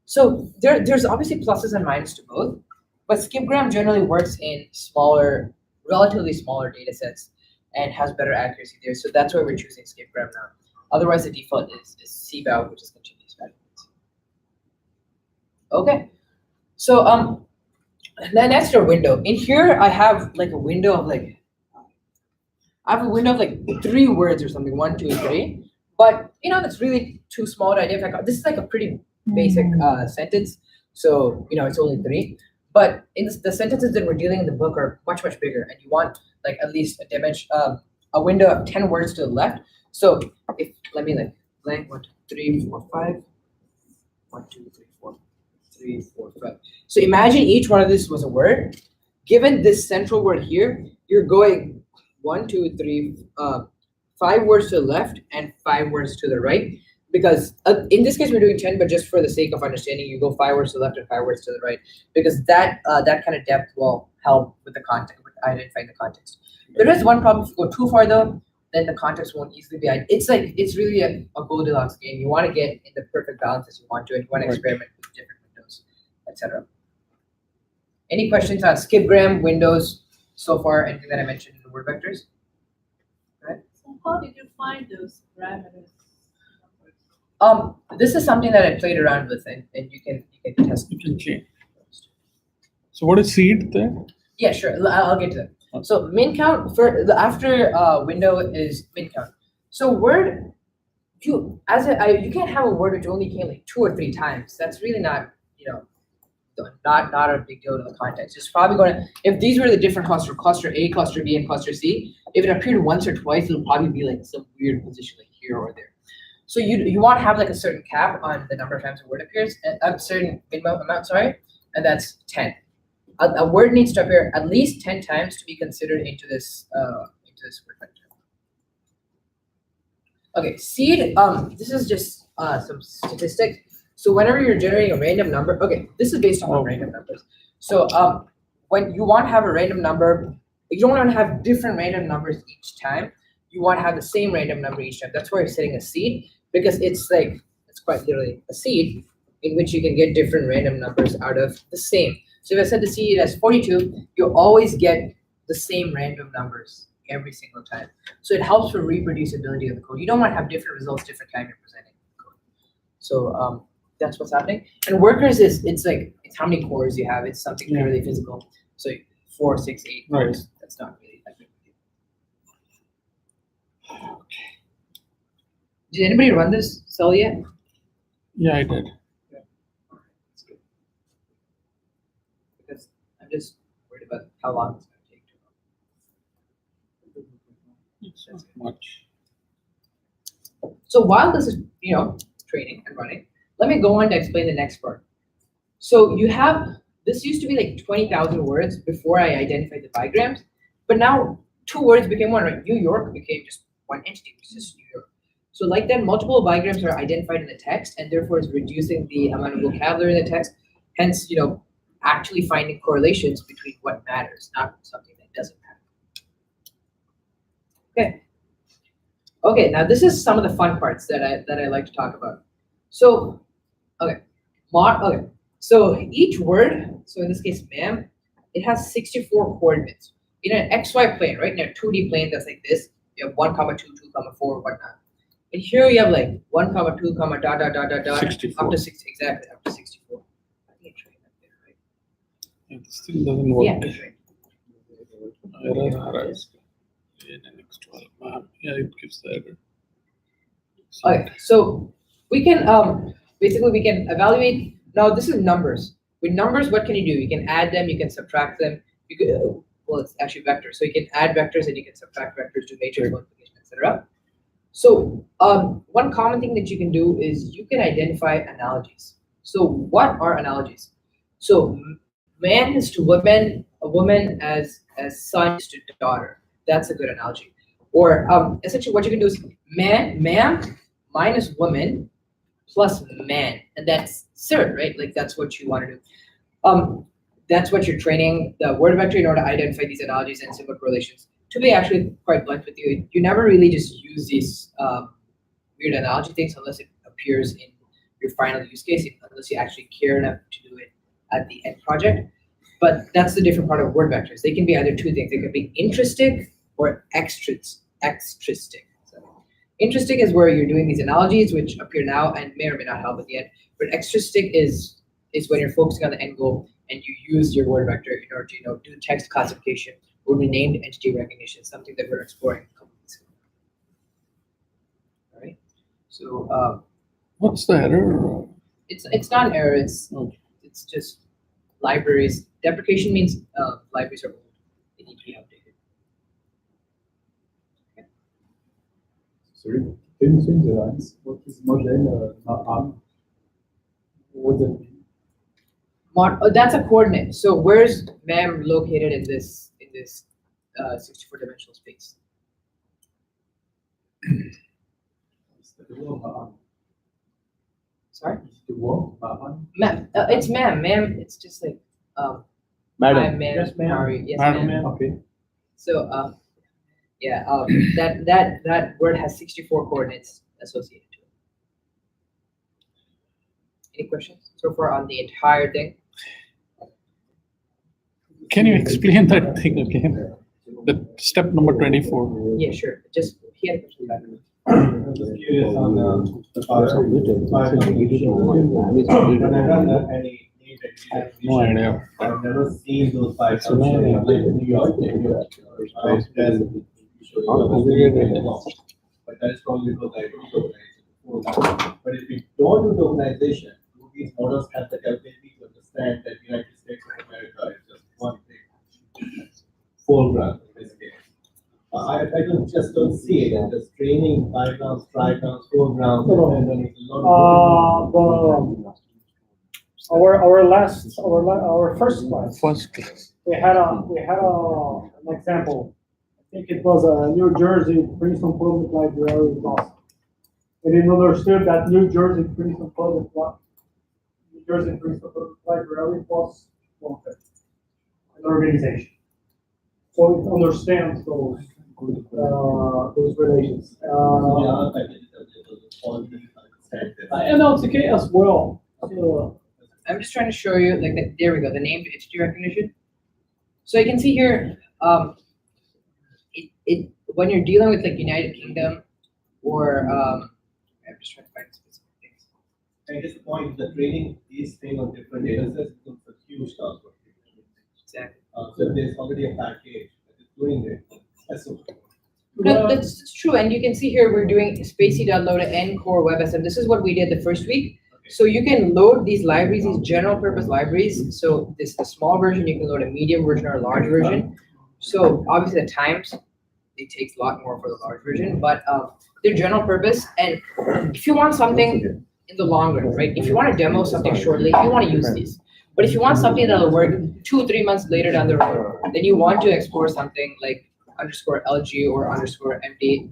So there's obviously pluses and minuses to both, but skip-gram generally works in relatively smaller data sets and has better accuracy there. So that's why we're choosing skip-gram now. Otherwise, the default is CBOW, which is continuous bag of words. Okay. So then next our window. In here, I have like a window of 3 words or something, 1, 2, 3. But that's really too small to identify. This is like a pretty basic sentence, so it's only 3. But in the sentences that we're dealing in the book are much bigger, and you want like at least a dimension, a window of 10 words to the left. So if let me like blank 1, 2, 3, 4, 5. 1, 2, 3, 4, 3, 4, 5. So imagine each one of this was a word. Given this central word here, you're going 1, 2, 3, 5 words to the left and 5 words to the right. Because in this case we're doing 10, but just for the sake of understanding, you go 5 words to the left and 5 words to the right, because that kind of depth will help with the context, with identifying the context. There is one problem: if you go too far though, then the context won't easily be. It's really a Goldilocks game. You want to get in the perfect balance as you want to, and you want to experiment with different windows, etc. Any questions on skipgram, windows so far? Anything that I mentioned in the word vectors? Right. So how did you find those parameters? This is something that I played around with, and you can test. You can change. So what is seed there? Yeah, sure. I'll get to that. So min count for the after window is min count. So word you can't have a word which only came like 2 or 3 times. That's really not not a big deal to the context. It's probably going to, if these were the different cluster A, cluster B, and cluster C, if it appeared once or twice, it'll probably be like some weird position like here or there. So you want to have like a certain cap on the number of times a word appears, a certain amount, sorry, and that's 10. A word needs to appear at least 10 times to be considered into this word vector. Okay, seed. This is just some statistics. So whenever you're generating a random number, okay, this is based on random numbers. So when you want to have a random number, you don't want to have different random numbers each time. You want to have the same random number each time. That's why you're setting a seed, because it's quite literally a seed in which you can get different random numbers out of the same. So if I set the seed as 42, you'll always get the same random numbers every single time. So it helps for reproducibility of the code. You don't want to have different results different time you're presenting the code. So that's what's happening. And workers it's how many cores you have. It's something purely physical. So 4, 6, 8 cores. Right. That's not really that big. Did anybody run this cell yet? Yeah, I did. Because I'm just worried about how long it's going to take to run. It's not much. So while this is training and running, let me go on to explain the next part. So you have, this used to be like 20,000 words before I identified the bigrams, but now 2 words became 1, right? New York became just 1 entity, which is just New York. So like that, multiple bigrams are identified in the text, and therefore is reducing the amount of vocabulary in the text. Hence, actually finding correlations between what matters, not something that doesn't matter. Okay. Okay, now this is some of the fun parts that I like to talk about. So, okay, so each word, so in this case, ma'am, it has 64 coordinates in an XY plane, right? In a 2D plane that's like this, you have 1, 2, 2, 4, whatnot. And here you have like 1, 2, dot, dot, dot, dot, dot, 64. up to 60, exactly, up to 64. I think it's right up there, right? It still doesn't work. Yeah, it's right. Error. Yeah, it gives the error. Okay, so we can basically we can evaluate. Now this is numbers. With numbers, what can you do? You can add them, you can subtract them. You could, well, it's actually vectors. So you can add vectors and you can subtract vectors to matrix multiplication, etc. So one common thing that you can do is you can identify analogies. So what are analogies? So man is to woman, a woman as son is to daughter. That's a good analogy. Or essentially what you can do is ma'am minus woman plus man, and that's third, right? Like that's what you want to do. That's what you're training the word vector in order to identify these analogies and symbol correlations. To be actually quite blunt with you, you never really just use these weird analogy things unless it appears in your final use case, unless you actually care enough to do it at the end project. But that's the different part of word vectors. They can be either 2 things. They could be intristic or extristic. So intristic is where you're doing these analogies, which appear now and may or may not help at the end. But extristic is when you're focusing on the end goal and you use your word vector in order to do text classification or renamed entity recognition, something that we're exploring a couple weeks ago. All right. So What's the error? it's not an error. Okay. It's just libraries. Deprecation means libraries are old. They need to be updated. Sorry, can you change the lines? What is model arm? What does that mean? That's a coordinate. So where's mem located in this 64-dimensional space? It's the word arm. Sorry, It's the word arm. mem. It's mem. Mem. It's just like hi, Madam, ma'am. Yes, ma'am. How are you? Yes, Madam. ma'am. Okay. So yeah, that word has 64 coordinates associated to it. Any questions so far on the entire thing? Can you explain that thing again? The step number 24. Yeah, sure. Just he had a question back. I'm just curious on the part of when I run any I have no idea. I've never seen those five. So now I- Like in New York, but that is probably because I do the organization. But if we don't do the organization, do these models have the ability to understand that United States of America is just one thing, foreground in this case. I don't see it. I'm just training diagrams, trigrams, foregrounds, and then it's a lot of. Our first class, First class. we had an example. I think it was a New Jersey Princeton Public Library class. And it understood that New Jersey Princeton Public Library was one thing, an organization. So it understands those relations. And LTK as well. So, I'm just trying to show you, like, there we go, the named entity recognition. So you can see here, it when you're dealing with like United Kingdom or I'm just trying to find specific things. And just the point, the training these things on different data sets becomes a huge task. Exactly. So there's already a package that is doing it. That's true, and you can see here we're doing spacey.load n core WebSM. This is what we did the first week. So you can load these libraries, these general purpose libraries. So this is a small version, you can load a medium version or a large version. So obviously the times, it takes a lot more for the large version, but they're general purpose. And if you want something in the long run, right? If you want to demo something shortly, you want to use these. But if you want something that'll work 2-3 months later down the road, then you want to explore something like _LG or _MD.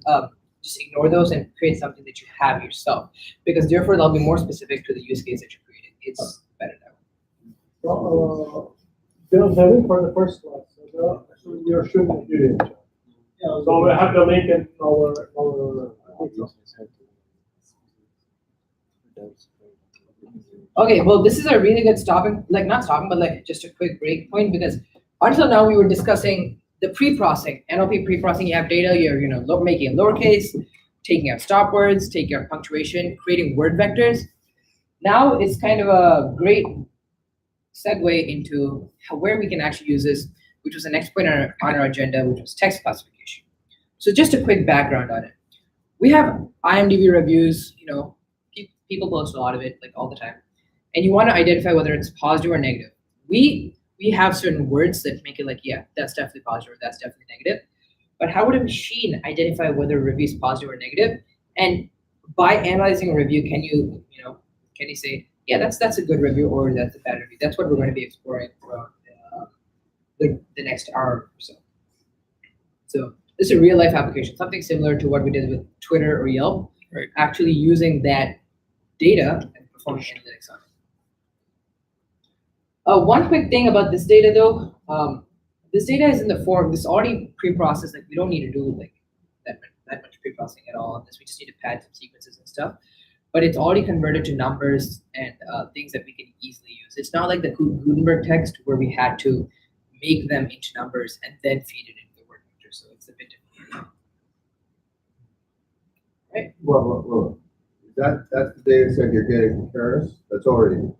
Just ignore those and create something that you have yourself, because therefore they'll be more specific to the use case that you're creating. It's better that way. Bill David for the first class. So you're shooting video. Yeah, so we have the link in our. Okay, well, this is a really good stopping, like not stopping, but like just a quick break point, because until now we were discussing the pre-processing, NLP pre-processing. You have data, you're making it lowercase, taking out stop words, taking out punctuation, creating word vectors. Now it's kind of a great segue into where we can actually use this, which was the next point on our agenda, which was text classification. So just a quick background on it. We have IMDb reviews, people post a lot of it, like all the time. And you want to identify whether it's positive or negative. We have certain words that make it like, yeah, that's definitely positive or that's definitely negative. But how would a machine identify whether a review is positive or negative? And by analyzing a review, can you say, yeah, that's a good review or that's a bad review? That's what we're going to be exploring throughout the next hour or so. So this is a real life application, something similar to what we did with Twitter or Yelp, right? Actually using that data and performing analytics on it. One quick thing about this data though, this data is in the form, this already pre-processed, like we don't need to do like that much pre-processing at all on this. We just need to pad some sequences and stuff. But it's already converted to numbers and things that we can easily use. It's not like the Gutenberg text where we had to make them into numbers and then feed it into the word vector. So it's a bit different. Right? Well. That's the data set you're getting from Keras? That's already.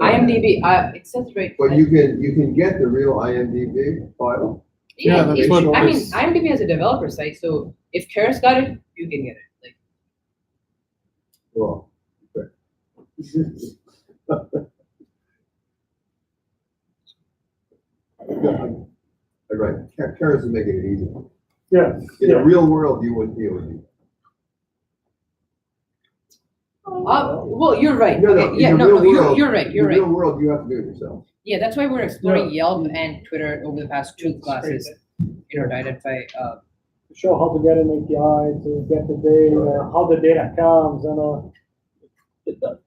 IMDb, it says right. But you can get the real IMDb file. Yeah, that's what I mean, IMDb is a developer site, so if Keras got it, you can get it. Like, Well, okay. Right, Karen's making it easy. Yeah. In the real world, you wouldn't deal with you. Well, you're right. No, Okay, in yeah, the no, real no, you're, world- you're right. You're In the right. real world, you have to do it yourself. Yeah, that's why we're exploring Yelp and Twitter over the past two classes, to identify. To show how to get an API, to get the data, how the data comes, and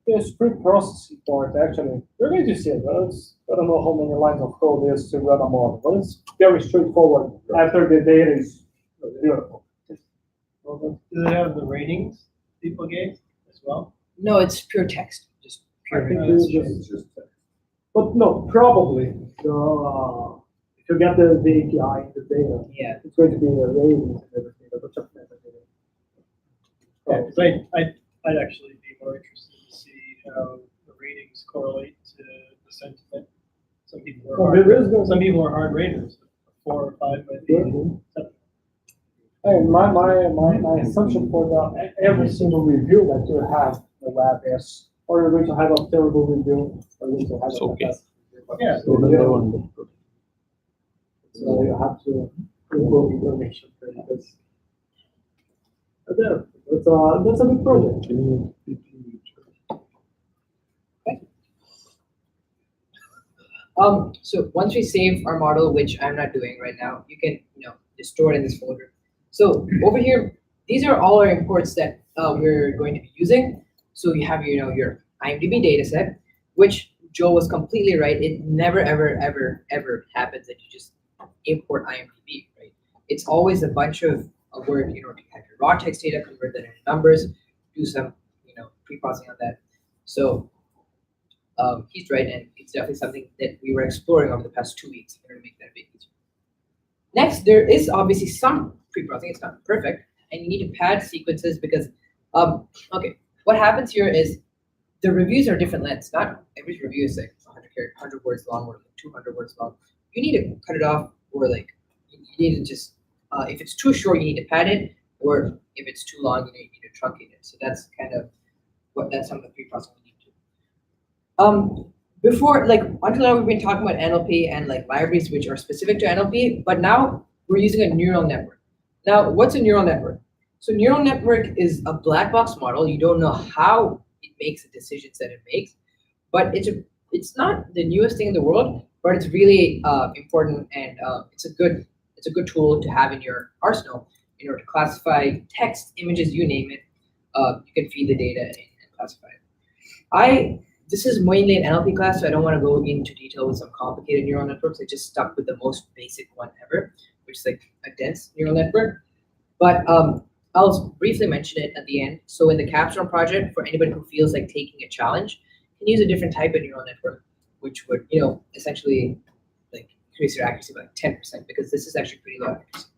there's pre-processing part actually. You're going to see it. I don't know how many lines of code there is to run a model, but it's very straightforward after the data is available. Do they have the ratings people gave as well? No, it's pure text. Just I pure. think It's It's just, but no, probably if you get the API, the data, Yeah. it's going to be a ratings and everything. But just metadata. Yeah, because I'd actually be more interested to see how the ratings correlate to the sentiment. Some people are Oh, hard, there is no- some people are hard raters. 4 or 5 might be. Hey, my assumption for every single review that you have the web is, or you're going to have a terrible review, or you're going to have It's a okay. fantastic review. Yeah. So, so you have to improve information for this. But yeah, that's a good project. So once we save our model, which I'm not doing right now, you can, just store it in this folder. So over here, these are all our imports that we're going to be using. So you have, your IMDb dataset, which Joe was completely right. It never, ever, ever, ever happens that you just import IMDb, right? It's always a bunch of work, to have your raw text data, convert that into numbers, do some, pre-processing on that. So he's right, and it's definitely something that we were exploring over the past 2 weeks in order to make that a bit easier. Next, there is obviously some pre-processing. It's not perfect, and you need to pad sequences because, okay, what happens here is the reviews are different lengths. Not every review is like 100 words long or 200 words long. You need to cut it off, or like you need to just, if it's too short, you need to pad it, or if it's too long, you need to truncate it. So that's kind of that's some of the pre-processing we need to do. Before, like, until now we've been talking about NLP and like libraries which are specific to NLP, but now we're using a neural network. Now, what's a neural network? So neural network is a black box model. You don't know how it makes the decisions that it makes, but it's not the newest thing in the world, but it's really important, and it's a good tool to have in your arsenal in order to classify text, images, you name it. You can feed the data and classify it. This is mainly an NLP class, so I don't want to go into detail with some complicated neural networks. I just stuck with the most basic one ever, which is like a dense neural network. But I'll briefly mention it at the end. So in the Capstone project, for anybody who feels like taking a challenge, can use a different type of neural network, which would, essentially like increase your accuracy by 10%, because this is actually pretty low accuracy.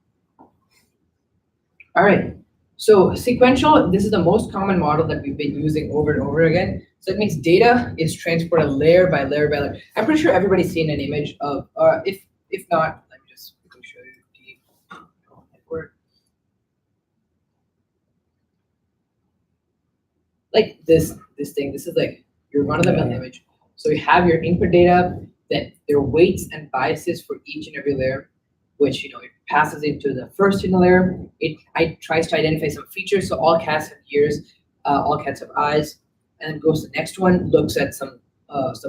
All right. So sequential, this is the most common model that we've been using over and over again. So it means data is transported layer by layer by layer. I'm pretty sure everybody's seen an image of, if not, let me just quickly show you the network. Like this thing, this is like your run-of-the-mill image. So you have your input data, that there are weights and biases for each and every layer, which it passes into the first hidden layer. It tries to identify some features. So all cats have ears, all cats have eyes, and then goes to the next one, looks at some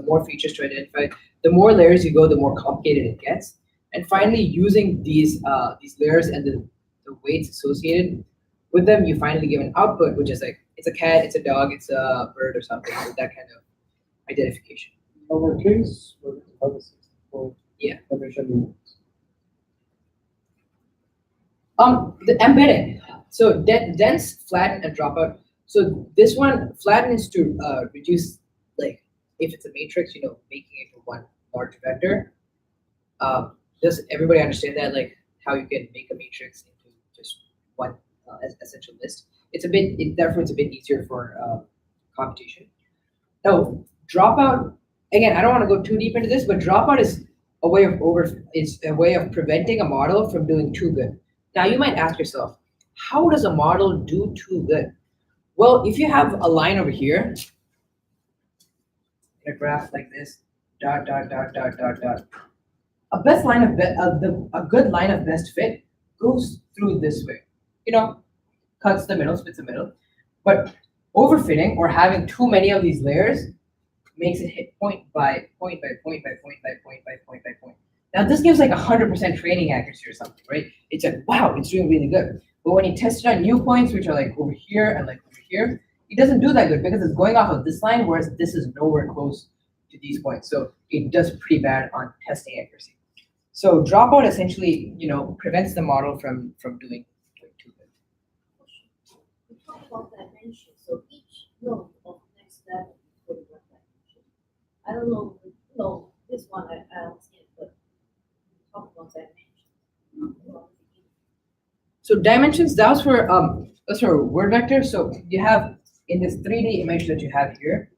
more features to identify. The more layers you go, the more complicated it gets. And finally, using these layers and the weights associated with them, you finally give an output, which is like, it's a cat, it's a dog, it's a bird or something, with that kind of identification. Lowercase, Yeah. The embedding. So dense, flatten, and dropout. So this one, flatten is to reduce, like, if it's a matrix, making it to one large vector. Does everybody understand that? Like, how you can make a matrix into just one essential list? Therefore it's a bit easier for computation. Now, dropout, again, I don't want to go too deep into this, but dropout is a way of preventing a model from doing too good. Now you might ask yourself, how does a model do too good? Well, if you have a line over here, in a graph like this, dot, dot, dot, dot, dot, dot, a best line of a good line of best fit goes through this way. You know, cuts the middle, splits the middle. But overfitting or having too many of these layers makes it hit point by point by point by point by point by point by point. Now this gives like 100% training accuracy or something, right? It's like, wow, it's doing really good. But when you test it on new points, which are like over here and like over here, it doesn't do that good because it's going off of this line, whereas this is nowhere close to these points. So it does pretty bad on testing accuracy. So dropout essentially, prevents the model from doing too good. We talk about dimension, so each node of next level is going to one dimension. I don't know, this one I don't see it, but talk about dimension. So dimensions, that's for word vector. So you have in this 3D image that you have here.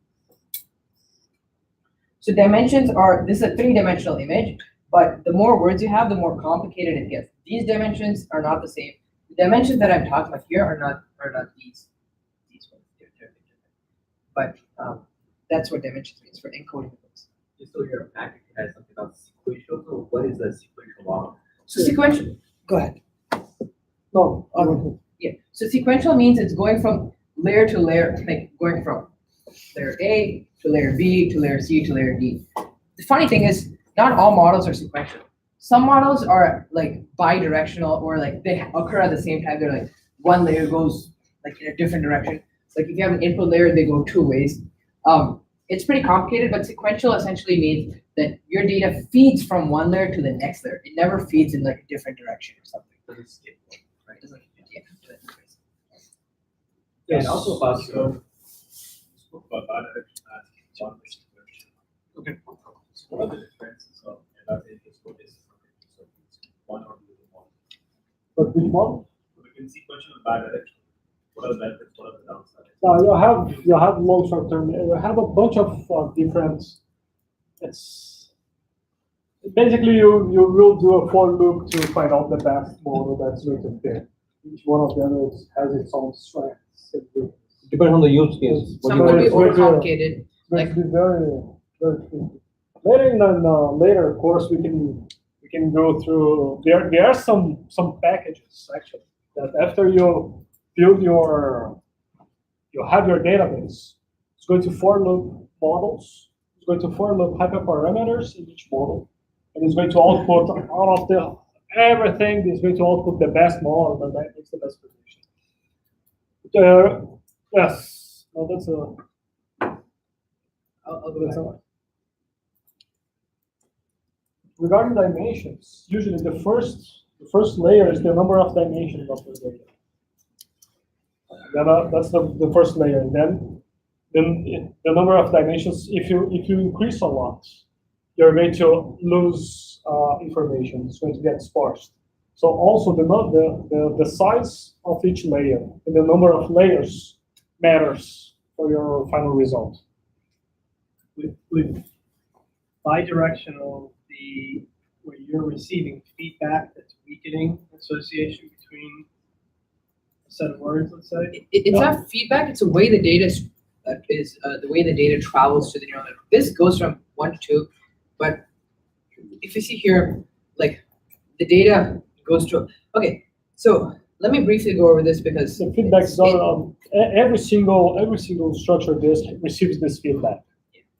So dimensions this is a 3-dimensional image, but the more words you have, the more complicated it gets. These dimensions are not the same. The dimensions that I'm talking about here are not these ones. They're different. But that's what dimensions means for encoding words. So your package has something called sequential. So what is a sequential model? So sequential. Go ahead. No, Yeah. So sequential means it's going from layer to layer, like going from layer A to layer B to layer C to layer D. The funny thing is, not all models are sequential. Some models are like bi-directional or like they occur at the same time. They're like one layer goes like in a different direction. Like if you have an input layer, they go 2 ways. It's pretty complicated, but sequential essentially means that your data feeds from one layer to the next layer. It never feeds in like a different direction or something. Doesn't skip, right? It doesn't, yeah, And also about spoke about bidirectional as one sequential. Okay. So what are the differences of NLP Class one or the other model? but which model? Between sequential and bidirectional, what are the benefits? What are the downsides? Now you have long-term term. You have a bunch of different. It's basically you will do a for loop to find out the best model that's going to fit. Each one of them has its own strengths. Depends on the use case. Some will be overcomplicated. Like be very tricky. Later course we can go through. There are some packages actually that after you build you have your database. It's going to for loop models. It's going to for loop hyperparameters in each model, and it's going to output out of everything. It's going to output the best model, and that makes the best prediction. Yes, no, that's a. I'll go back. Regarding dimensions, usually the first layer is the number of dimensions of the data. That's the first layer. Then the number of dimensions. If you increase a lot, you're going to lose information. It's going to get sparse. So also the size of each layer and the number of layers matters for your final result. With bidirectional, where you're receiving feedback that's weakening association between a set of words, let's say? It's not feedback, it's the way the data the way the data travels to the neural network. This goes from 1 to 2, but if you see here, like the data goes to, okay, so let me briefly go over this because the feedback is every single structure disk receives this feedback,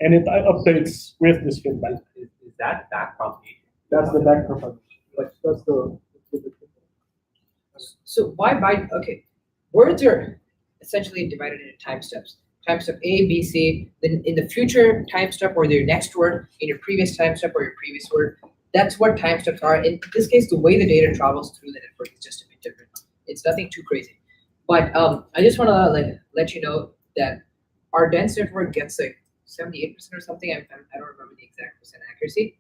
and it updates with this feedback. Is that backpropagation? That's the back propagation. Like that's the. So okay, words are essentially divided into time steps. Time step A, B, C. Then in the future time step or your next word, in your previous time step or your previous word, that's what time steps are. In this case, the way the data travels through the network is just a bit different. It's nothing too crazy. But I just want to let you know that our dense network gets like 78% or something. I don't remember the exact percent accuracy,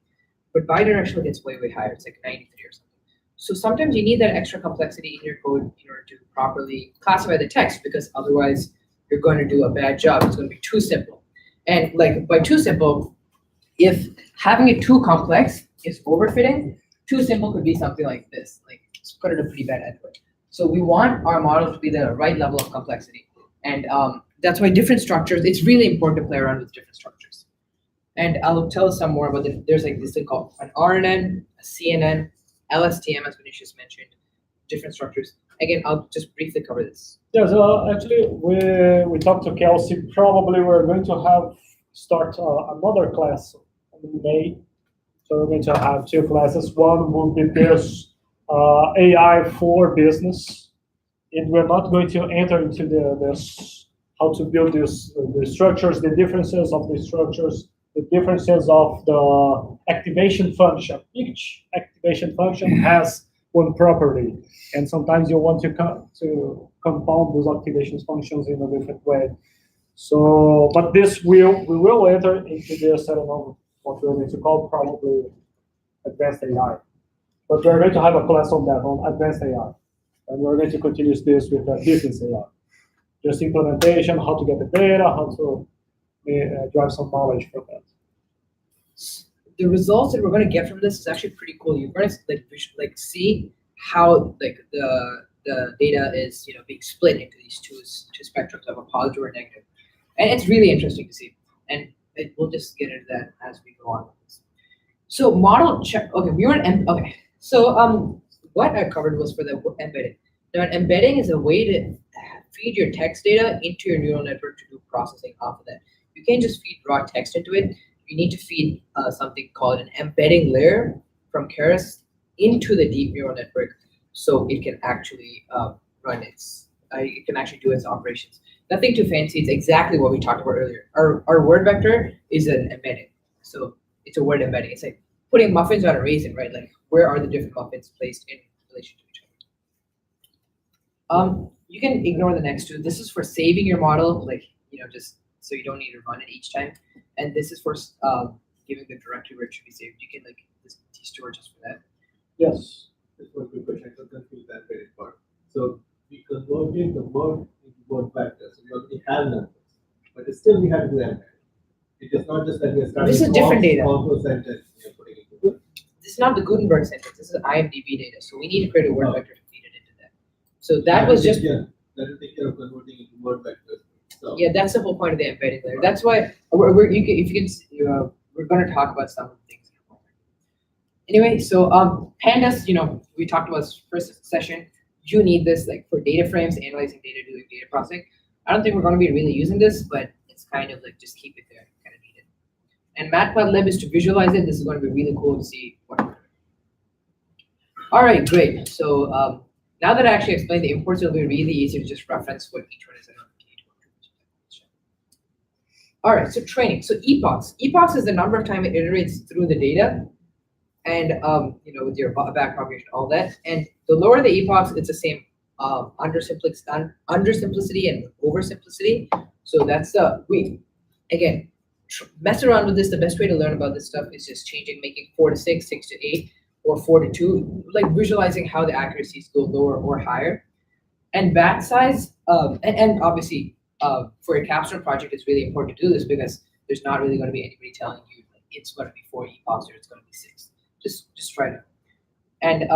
but bidirectional gets way higher. It's like 93 or something. So sometimes you need that extra complexity in your code in order to properly classify the text, because otherwise you're going to do a bad job. It's going to be too simple. And like by too simple, if having it too complex is overfitting, too simple could be something like this. Like let's put it a pretty bad end. So we want our model to be the right level of complexity. And that's why different structures, it's really important to play around with different structures. And I'll tell some more about there's like this thing called an RNN, a CNN, LSTM, as Vinicius mentioned, different structures. Again, I'll just briefly cover this. Yeah, so actually, we talked to Kelsey. Probably we're going to start another class in May. So we're going to have two classes. One will be this AI for business, and we're not going to enter into this how to build the structures, the differences of the structures, the differences of the activation function. Each activation function has one property, and sometimes you want to compound those activation functions in a different way. So, but we will enter into this, I don't know what we're going to call, probably advanced AI. But we're going to have a class on that, on advanced AI. And we're going to continue this with business AI. Just implementation, how to get the data, how to drive some knowledge from that. The results that we're going to get from this is actually pretty cool. You're going to see how the data is being split into these two spectrums of a positive or negative, and it's really interesting to see. And we'll just get into that as we go on with this. So model check. Okay, we were okay. So what I covered was for the embedding. Now, an embedding is a way to feed your text data into your neural network to do processing off of that. You can't just feed raw text into it. You need to feed something called an embedding layer from Keras into the deep neural network, so it can actually run it can actually do its operations. Nothing too fancy. It's exactly what we talked about earlier. Our word vector is an embedding, so it's a word embedding. It's like putting muffins on a raisin, right? Like, where are the different muffins placed in relation to each other? You can ignore the next two. This is for saving your model, like just so you don't need to run it each time. And this is for giving the directory where it should be saved. You can de-store just for that. Yes. Just one quick question. I got confused that very part. So we converted the word into word vector. So we already have numbers, but still we have to do embedding. It is not just that we are starting. This is different data. Sentence we are putting into. This is not the Gutenberg sentence. This is IMDb data. So we need to create a word vector to feed it into that. So that was just. That will take care of converting into word vectors. So. Yeah, that's the whole point of the embedding layer. That's why we're going to talk about some of the things. Anyway, so pandas, we talked about this first session. You need this for data frames, analyzing data, doing data processing. I don't think we're going to be really using this, but it's kind of just keep it there. Kind of need it. And Matplotlib is to visualize it. This is going to be really cool to see what we're doing. All right, great. So now that I actually explained the imports, it'll be really easy to just reference what each one is. All right, so training. So epochs. Epochs is the number of time it iterates through the data, and with your back propagation, all that. And the lower the epochs, it's the same under simplicity and over simplicity. So that's again, mess around with this. The best way to learn about this stuff is just making 4 to 6, 6 to 8, or 4 to 2, visualizing how the accuracies go lower or higher. And batch size, and obviously. For a capstone project, it's really important to do this because there's not really going to be anybody telling you it's going to be 4 epochs or it's going to be 6. Just try it. And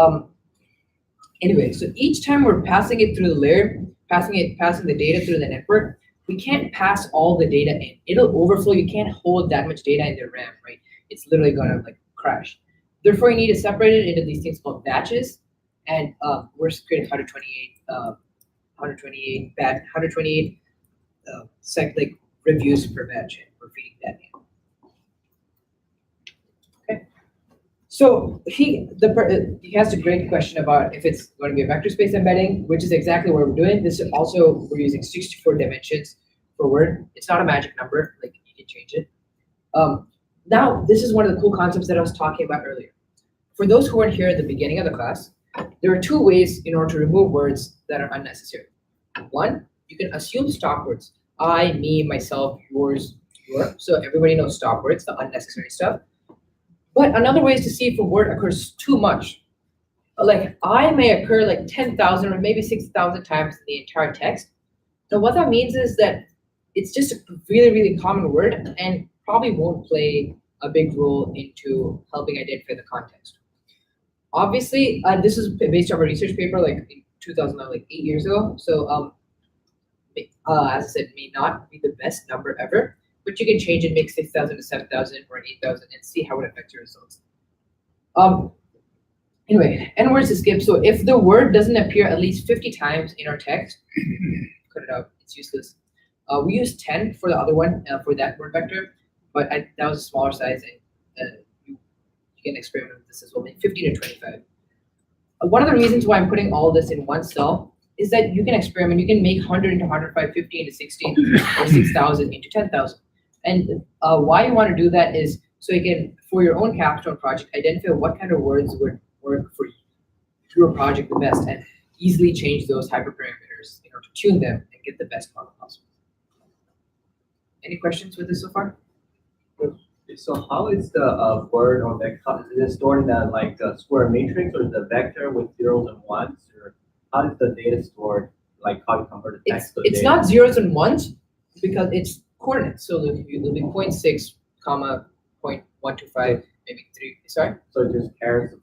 anyway, so each time we're passing it through the layer, passing the data through the network, we can't pass all the data in. It'll overflow. You can't hold that much data in the RAM, right? It's literally going to crash. Therefore, you need to separate it into these things called batches, and we're creating 128 reviews per batch, and we're feeding that in. Okay. So he has a great question about if it's going to be a vector space embedding, which is exactly what we're doing. This is also, we're using 64 dimensions for Word. It's not a magic number, you can change it. Now, this is one of the cool concepts that I was talking about earlier. For those who weren't here at the beginning of the class, there are 2 ways in order to remove words that are unnecessary. One, you can assume stop words. I, me, myself, yours, your. So everybody knows stop words, the unnecessary stuff. But another way is to see if a word occurs too much. I may occur 10,000 or maybe 6,000 times in the entire text. So what that means is that it's just a really, really common word and probably won't play a big role into helping identify the context. Obviously, this is based on a research paper in 2011, 8 years ago. So as I said, may not be the best number ever, but you can change it, make 6,000 to 7,000 or 8,000 and see how it affects your results. Anyway, N words to skip. So if the word doesn't appear at least 50 times in our text, cut it out, it's useless. We use 10 for the other one, for that word vector, but that was a smaller size, and you can experiment with this as well, maybe 50 to 25. One of the reasons why I'm putting all this in one cell is that you can experiment. You can make 100 into 105, 50 into 60, or 6,000 into 10,000. And why you want to do that is so you can, for your own capstone project, identify what kind of words would work for your project the best and easily change those hyperparameters in order to tune them and get the best model possible. Any questions with this so far? So how is the word or vector, is it stored in a like a square matrix, or is the vector with zeros and ones, or how is the data stored? Like how you convert the text to It's data? not zeros and ones because it's coordinates. So it'll be 0.6, comma 0.125, maybe 3. Sorry. So it just pairs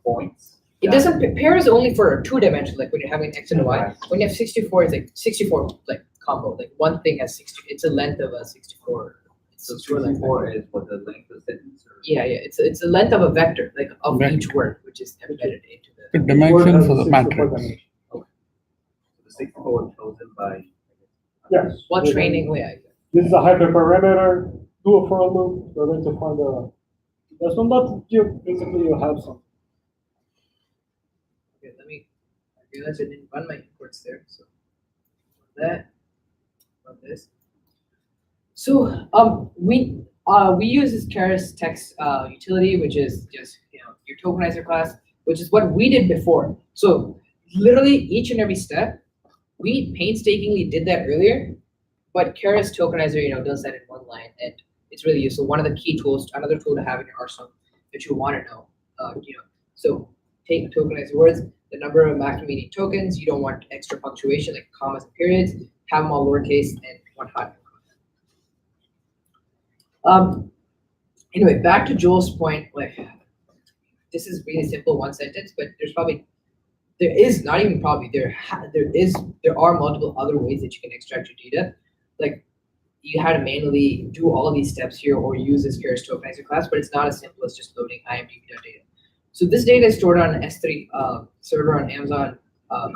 points. It doesn't pair is only for 2 dimensions, like when you're having x and y. When you have 64, it's like 64 like combo. Like one thing has 60. It's a length of a 64. So 64 is what the length of the sentence. Or? Yeah. It's the length of a vector, like of each word, which is embedded into The the. dimension for the matrix. Okay. So the 64 was chosen by. Yes. While training, This is a hyperparameter. Do a for loop. We're going to find a. There's one, but you basically you have some. Okay, I realized I didn't run my imports there, so that, on this. So we use this Keras text utility, which is just your tokenizer class, which is what we did before. So literally each and every step, we painstakingly did that earlier, but Keras tokenizer does that in one line, and it's really useful. One of the key tools, another tool to have in your arsenal that you want to know. So take tokenized words, the number of maximum meaning tokens. You don't want extra punctuation like commas and periods. Have them all lowercase and one hot. Anyway, back to Joel's point. Like, this is really simple, one sentence, but there are multiple other ways that you can extract your data. Like, you had to manually do all of these steps here or use this Keras tokenizer class, but it's not as simple as just loading imdb.data. So this data is stored on an S3 server on Amazon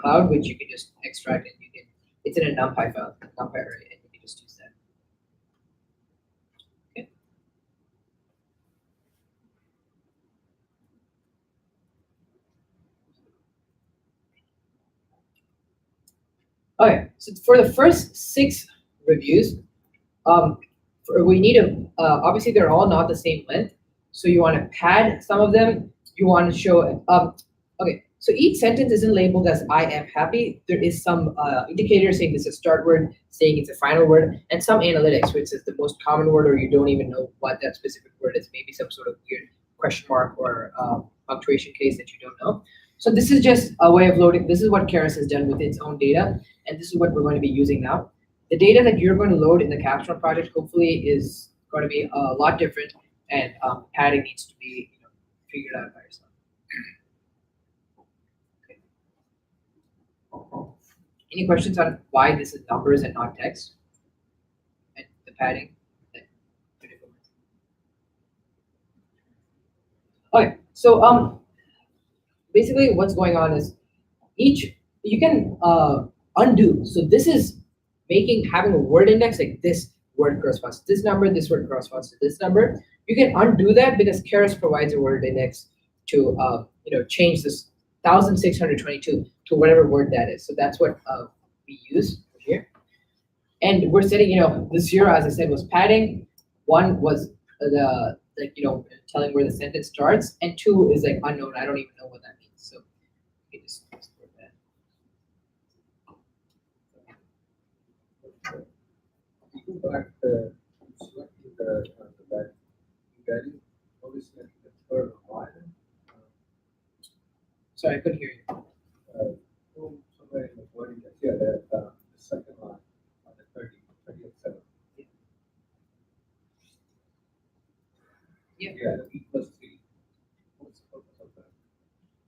cloud, which you can just extract and it's in a NumPy file, NumPy array, and you can just use that. Okay. Okay, so for the first 6 reviews, we need to, obviously they're all not the same length, so you want to pad some of them. You want to show, okay, so each sentence isn't labeled as I am happy. There is some indicator saying this is a start word, saying it's a final word, and some analytics, which is the most common word, or you don't even know what that specific word is, maybe some sort of weird question mark or punctuation case that you don't know. So this is just a way of loading. This is what Keras has done with its own data, and this is what we're going to be using now. The data that you're going to load in the capstone project hopefully is going to be a lot different, and padding needs to be figured out by yourself. Okay. Any questions on why this is numbers and not text? And the padding? Okay, so basically what's going on is you can undo. So this is having a word index, like this word corresponds to this number, this word corresponds to this number. You can undo that because Keras provides a word index to change this 1622 to whatever word that is. So that's what we use here. And we're setting, the 0, as I said, was padding. 1 was telling where the sentence starts, and 2 is like unknown. I don't even know what that means. So you can just export that. Back selecting the value, always select the third line. Sorry, I couldn't hear you. Somewhere in the word index, yeah, the second line on the 30th. Yeah. Yeah, the E plus 3. What's the purpose of that?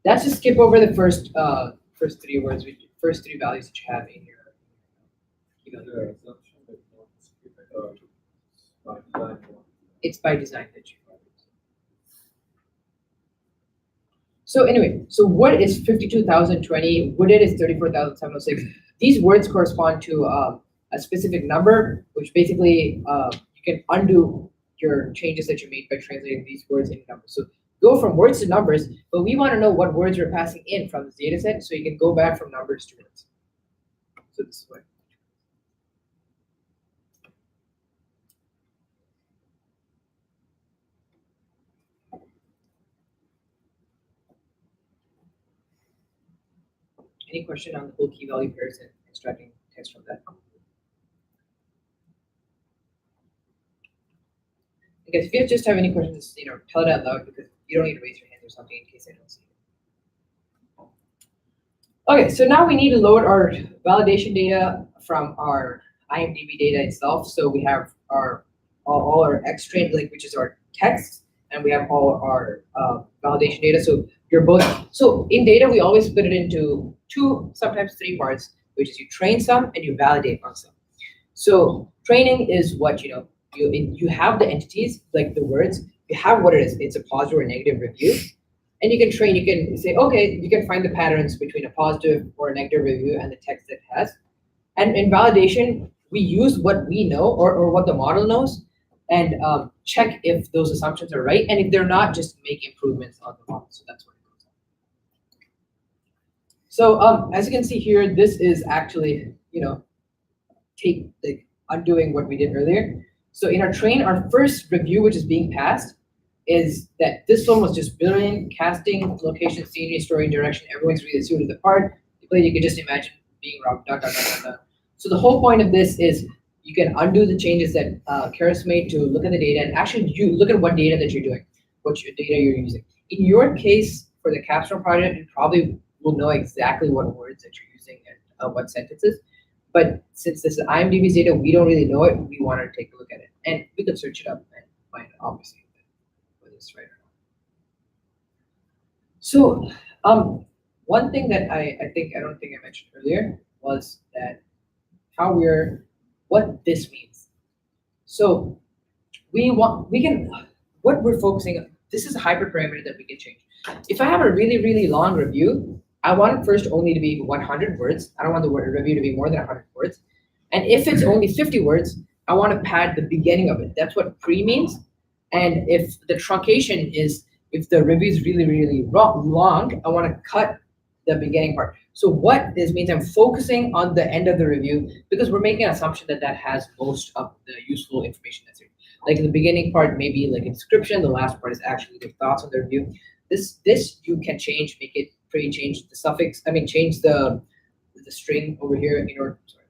That's to skip over the first 3 words, first 3 values that you have in your. value. The assumption that you want to skip it, or by design, you want to- It's by design that you. So anyway, so what is 52,020? What it is 34,706? These words correspond to a specific number, which basically you can undo your changes that you made by translating these words into numbers. So go from words to numbers, but we want to know what words we're passing in from this data set, so you can go back from numbers to words. So this is what. Any question on the whole key value pairs and extracting text from that? I guess if you just have any questions, tell it out loud, because you don't need to raise your hand or something in case I don't see it. Okay, so now we need to load our validation data from our IMDb data itself. So we have all our X-train, which is our text, and we have all our validation data. So so in data, we always split it into 2, sometimes 3 parts, which is you train some and you validate on some. So training is what, you have the entities, like the words, you have what it is. It's a positive or negative review. And you can train, you can say, okay, you can find the patterns between a positive or a negative review and the text it has. And in validation, we use what we know or what the model knows, and check if those assumptions are right. And if they're not, just make improvements on the model. So that's what it goes on. So as you can see here, this is actually, undoing what we did earlier. So in our train, our first review, which is being passed, is that this one was just billion, casting, location, scenery, story, direction. Everyone's really suited the part. You can just imagine being robbed. So the whole point of this is you can undo the changes that Karis made to look at the data, and actually you look at what data that you're doing, what data you're using. In your case, for the capstone project, you probably will know exactly what words that you're using and what sentences. But since this is IMDb's data, we don't really know it. We want to take a look at it, and we could search it up and find it, obviously, whether it's right or not. So one thing that I don't think I mentioned earlier was that what this means. So what we're focusing on, this is a hyperparameter that we can change. If I have a really, really long review, I want it first only to be 100 words. I don't want the review to be more than 100 words. And if it's only 50 words, I want to pad the beginning of it. That's what pre means. And if the truncation is, if the review is really, really long, I want to cut the beginning part. So what this means, I'm focusing on the end of the review, because we're making an assumption that that has most of the useful information that's here. Like the beginning part may be like a description, the last part is actually their thoughts on the review. This you can change, make it change the suffix, change the string over here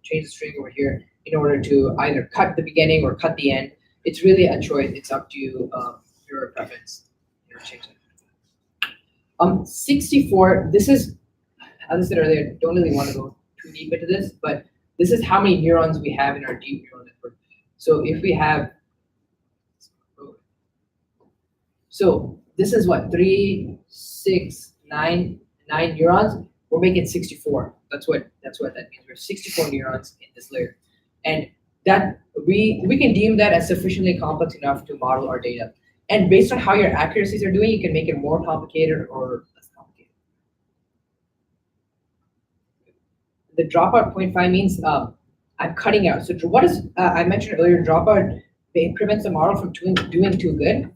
change the string over here in order to either cut the beginning or cut the end. It's really a choice. It's up to you, your preference. Change that. 64, this is, as I said earlier, don't really want to go too deep into this, but this is how many neurons we have in our deep neural network. So if we have, so this is what, 3, 6, 9 neurons, we'll make it 64. That's what that means. We have 64 neurons in this layer. And that we can deem that as sufficiently complex enough to model our data. And based on how your accuracies are doing, you can make it more complicated or less complicated. The dropout 0.5 means I'm cutting out. So what is, I mentioned earlier, dropout prevents the model from doing too good.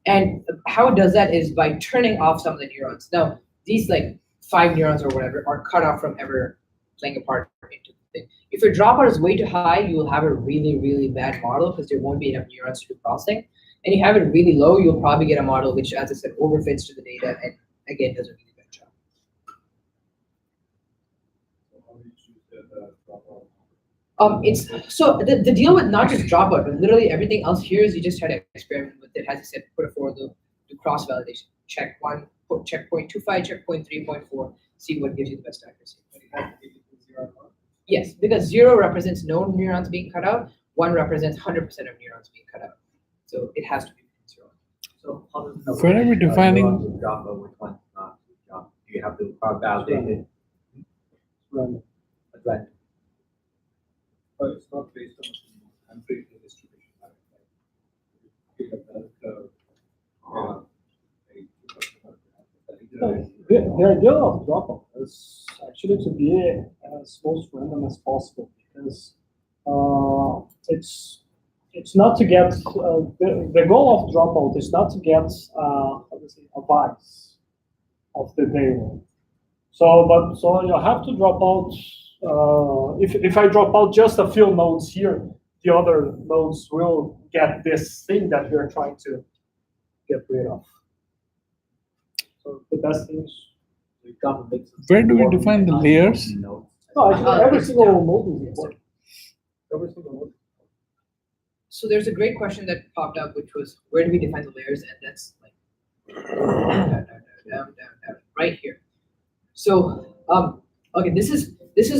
And how it does that is by turning off some of the neurons. Now, these like 5 neurons or whatever are cut off from ever playing a part into the thing. If your dropout is way too high, you will have a really, really bad model because there won't be enough neurons to do processing. And you have it really low, you'll probably get a model which, as I said, overfits to the data and again does a really good job. It's so the deal with not just dropout, but literally everything else here is you just had to experiment with it. As I said, put a for loop, do cross validation, check 1, check 0.25, check 0.3, 0.4, see what gives you the best accuracy. Yes, because 0 represents no neurons being cut out, 1 represents 100% of neurons being cut out. So it has to be 0. So how does the When are we defining? dropout, which one's not drop? Do you have to validate it? Run. Right. But it's not based on a unfrequent distribution. The idea of dropout is actually to be as most random as possible, because it's not to get the goal of dropout is not to get how to say, a vice of the data. So you have to drop out. If I drop out just a few nodes here, the other nodes will get this thing that we're trying to get rid of. So the best thing is Where do we define the layers? no, actually every single node is important. Every single node. So there's a great question that popped up, which was where do we define the layers? And that's like down, right here. So okay, this is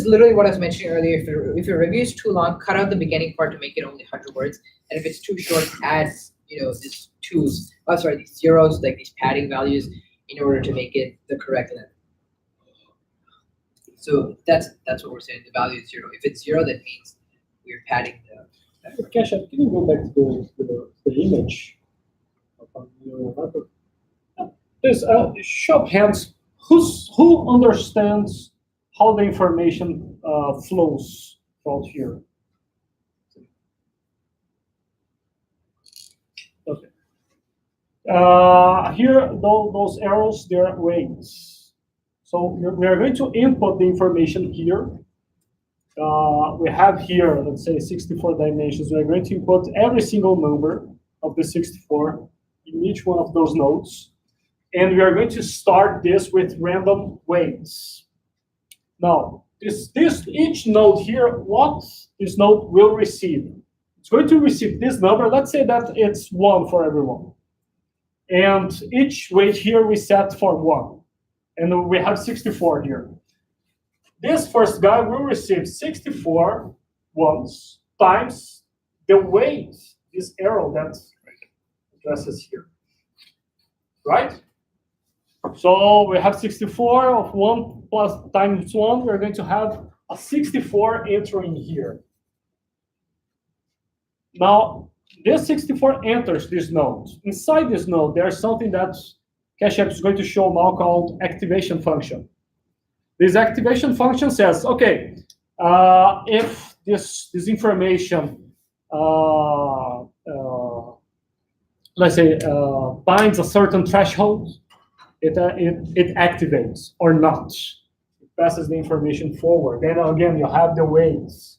literally what I was mentioning earlier. If your review is too long, cut out the beginning part to make it only 100 words. And if it's too short, add these twos. These zeros, like these padding values, in order to make it the correct length. So that's what we're saying. The value is 0. If it's 0, that means we're padding the. Keshav, can you go back to the image? Please, show of hands. Who understands how the information flows out here? Okay. Here, those arrows, they're weights. So we are going to input the information here. We have here, let's say, 64 dimensions. We're going to input every single number of the 64 in each one of those nodes. And we are going to start this with random weights. Now, each node here, what this node will receive. It's going to receive this number. Let's say that it's 1 for everyone. And each weight here we set for 1. And we have 64 here. This first guy will receive 64 ones times the weight, this arrow that addresses here. Right? So we have 64 of 1 plus times 1. We're going to have a 64 entering here. Now, this 64 enters this node. Inside this node, there's something that Keshav is going to show now called activation function. This activation function says, okay, if this information, let's say, binds a certain threshold, it activates or not. It passes the information forward. Then again, you have the weights,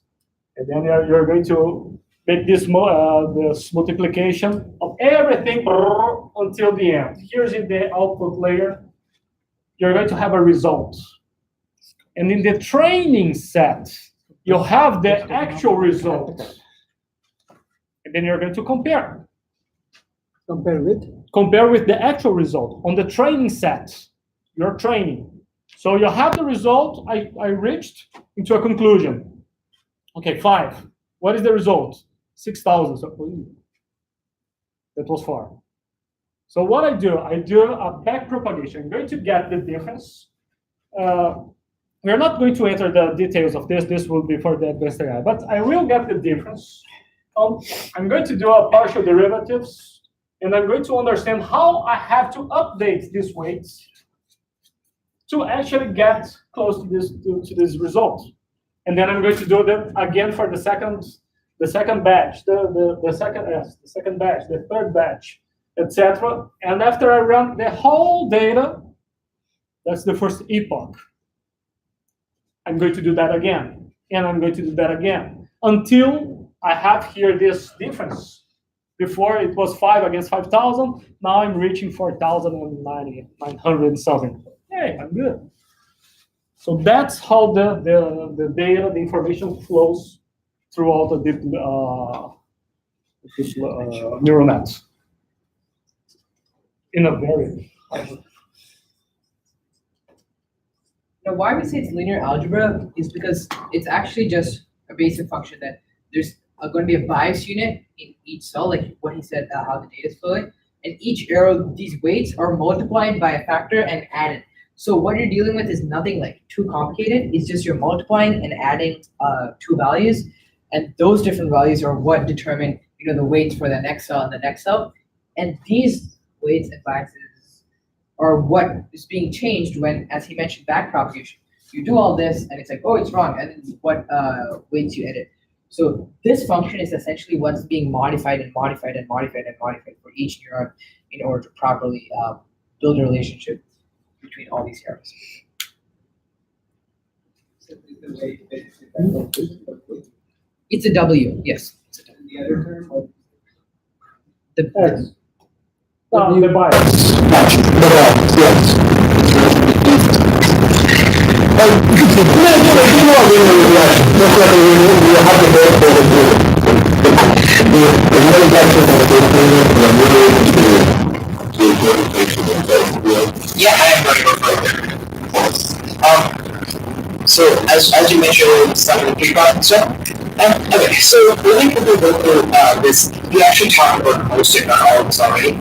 and then you're going to make this multiplication of everything until the end. Here's in the output layer. You're going to have a result. And in the training set, you'll have the actual result. And then you're going to compare. Compare with? Compare with the actual result. On the training set, you're training. So you have the result I reached into a conclusion. Okay, 5. What is the result? 6,000. So, that was far. So what I do a back propagation. I'm going to get the difference. We're not going to enter the details of this. This will be for the advanced AI, but I will get the difference. I'm going to do a partial derivatives, and I'm going to understand how I have to update these weights to actually get close to this result. And then I'm going to do them again for the second batch, the second batch, the third batch, etc. And after I run the whole data, that's the first epoch. I'm going to do that again, and I'm going to do that again until I have here this difference. Before it was 5 against 5,000. Now I'm reaching 4,090, 900 something. Hey, I'm good. So that's how the data, the information flows throughout the deep neural nets in a very. Now, why we say it's linear algebra is because it's actually just a basic function that there's going to be a bias unit in each cell, like what he said, how the data is flowing. And each arrow, these weights are multiplied by a factor and added. So what you're dealing with is nothing like too complicated. It's just you're multiplying and adding two values. And those different values are what determine, the weights for the next cell and the next cell. And these weights and biases are what is being changed when, as he mentioned, back propagation. You do all this and it's like, oh, it's wrong. And then what weights you edit. So this function is essentially what's being modified and modified and modified and modified for each neuron in order to properly build a relationship between all these areas. It's a W, yes. It's a W. The other term? The The bias. Yeah, I am going to go further. So as you mentioned, some of the pre-product stuff. Okay, so when people go through this, we actually talked about most if not all of this already.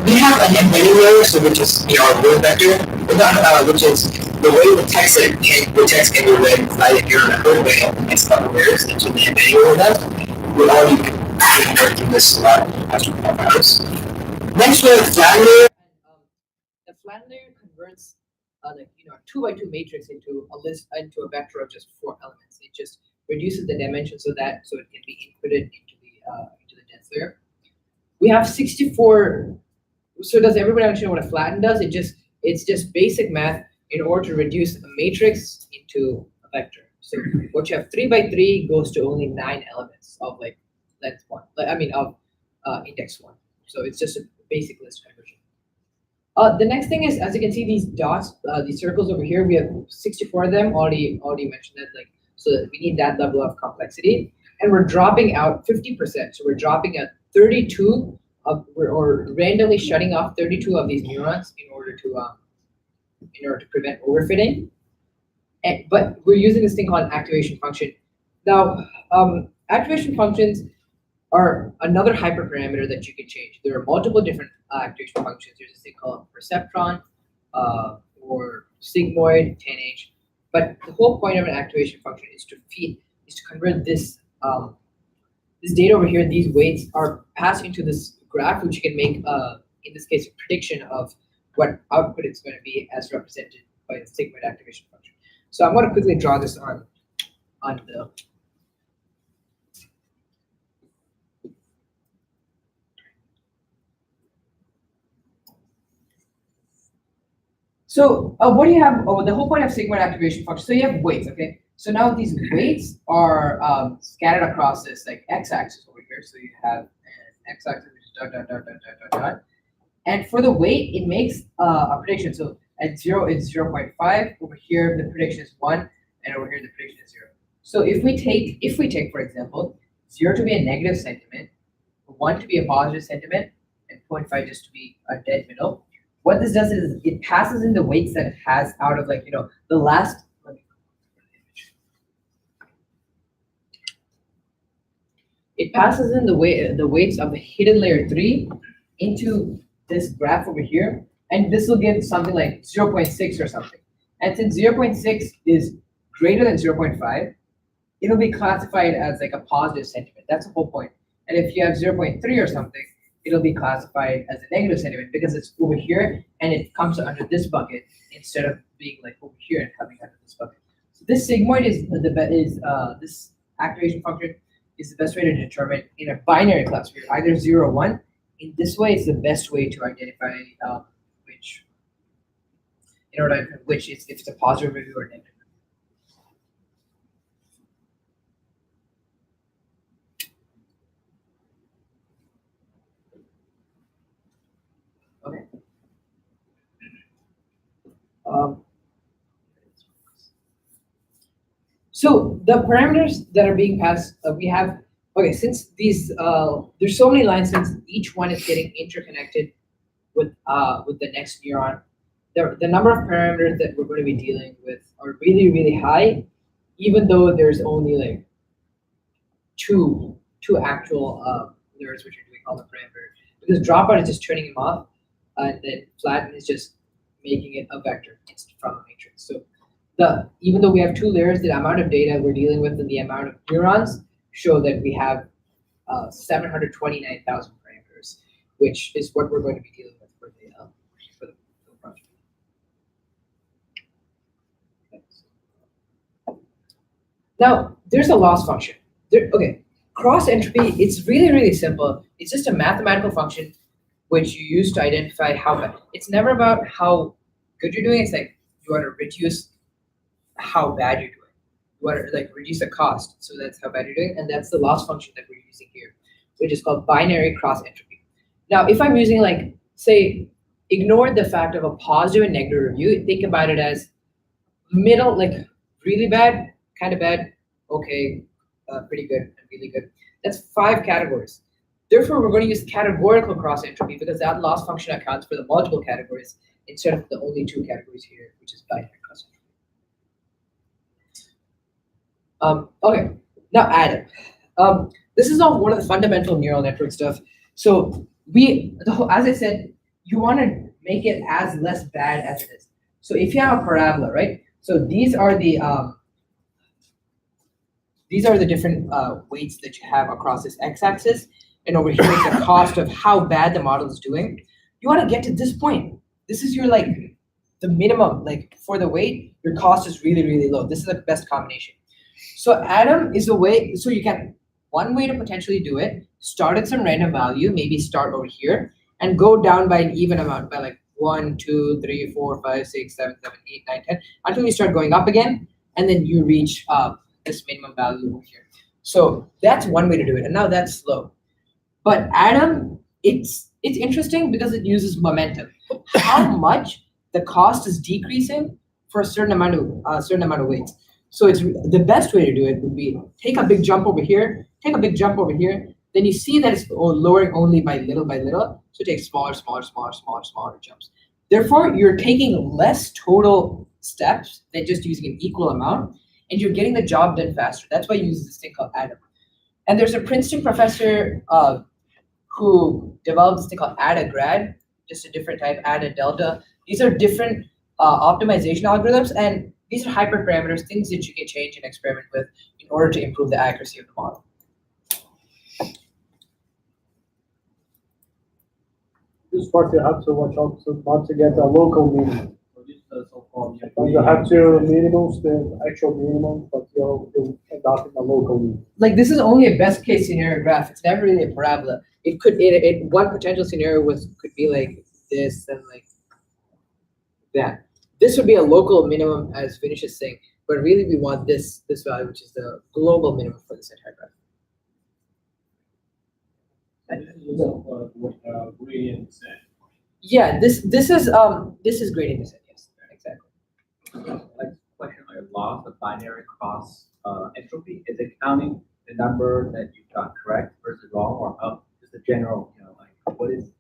We have an embedding layer, so which is a word vector, but not, which is the way the text can be read either here in a code way in the next couple of layers into the embedding layer that we're already working this a lot after a couple hours. Next we have the flat layer. The flat layer converts a 2x2 matrix into a vector of just 4 elements. It just reduces the dimension so it can be inputted into the dense layer. We have 64. So does everybody understand what a flatten does? It's just basic math in order to reduce a matrix into a vector. So what you have 3x3 goes to only 9 elements of length 1. Of index 1. So it's just a basic list conversion. The next thing is, as you can see, these dots, these circles over here, we have 64 of them. Already mentioned that, so that we need that level of complexity, and we're dropping out 50%. So we're dropping out 32 or randomly shutting off 32 of these neurons in order to prevent overfitting. But we're using this thing called activation function. Now, activation functions are another hyperparameter that you can change. There are multiple different activation functions. There's this thing called perceptron or sigmoid, 10H. But the whole point of an activation function is to convert this this data over here. These weights are passed into this graph, which you can make, in this case, a prediction of what output it's going to be as represented by the sigmoid activation function. So I'm going to quickly draw this on the. So what do you have? Oh, the whole point of sigmoid activation function. So you have weights, okay? So now these weights are scattered across this x-axis over here. So you have an x-axis which is dot, dot, dot, dot, dot, dot, dot. And for the weight, it makes a prediction. So at 0, it's 0.5. Over here, the prediction is 1, and over here, the prediction is 0. So if we take, for example, 0 to be a negative sentiment, 1 to be a positive sentiment, and 0.5 just to be a dead middle. What this does is it passes in the weights that it has out of the last. It passes in the weights of the hidden layer 3 into this graph over here, and this will give something like 0.6 or something. And since 0.6 is greater than 0.5, it'll be classified as a positive sentiment. That's the whole point. And if you have 0.3 or something, it'll be classified as a negative sentiment because it's over here and it comes under this bucket instead of being over here and coming under this bucket. So this sigmoid is this activation function is the best way to determine in a binary classifier, either 0 or 1. In this way, it's the best way to identify which if it's a positive review or negative. Okay. So the parameters that are being passed, we have, okay, since these, there's so many lines, since each one is getting interconnected with the next neuron, the number of parameters that we're going to be dealing with are really, really high, even though there's only two actual layers which are doing all the parameters. Because dropout is just turning them off, and then flatten is just making it a vector from a matrix. So even though we have two layers, the amount of data we're dealing with and the amount of neurons show that we have 729,000 parameters, which is what we're going to be dealing with for the project. Now, there's a loss function. Okay, cross entropy, it's really, really simple. It's just a mathematical function which you use to identify how bad. It's never about how good you're doing. It's like you want to reduce how bad you're doing. You want to like reduce the cost. So that's how bad you're doing. And that's the loss function that we're using here, which is called binary cross entropy. Now, if I'm using like, say, ignore the fact of a positive and negative review, think about it as middle, like really bad, kind of bad, okay, pretty good, and really good. That's 5 categories. Therefore, we're going to use categorical cross entropy because that loss function accounts for the multiple categories instead of the only 2 categories here, which is binary cross entropy. Okay, now Adam. This is all one of the fundamental neural network stuff. So as I said, you want to make it as less bad as it is. So if you have a parabola, right? So these are the different weights that you have across this x-axis, and over here is the cost of how bad the model is doing. You want to get to this point. This is your like the minimum. Like for the weight, your cost is really, really low. This is the best combination. So Adam is a way. So you can one way to potentially do it. Start at some random value, maybe start over here, and go down by an even amount by like 1, 2, 3, 4, 5, 6, 7, 8, 9, 10 until you start going up again, and then you reach this minimum value over here. So that's one way to do it, and now that's slow. But Adam, it's interesting because it uses momentum. How much the cost is decreasing for a certain amount of weights. So it's the best way to do it would be take a big jump over here, take a big jump over here. Then you see that it's lowering only by little. So take smaller jumps. Therefore, you're taking less total steps than just using an equal amount, and you're getting the job done faster. That's why you use this thing called Adam. And there's a Princeton professor who developed this thing called ADA-GRAD, just a different type, ADA-delta. These are different optimization algorithms, and these are hyperparameters, things that you can change and experiment with in order to improve the accuracy of the model. This part you have to watch out not to get a local minimum. You have to minimums the actual minimum, but you're adopting a local minimum. Like this is only a best case scenario graph. It's never really a parabola. It could one potential scenario could be like this and like that. This would be a local minimum, as Vinish is saying, but really we want this value, which is the global minimum for this entire graph. Gradient descent. Yeah, this is gradient descent. Yes, exactly. Like question on your loss of binary cross entropy, is it counting the number that you got correct versus wrong, or up? Just a general, like what is?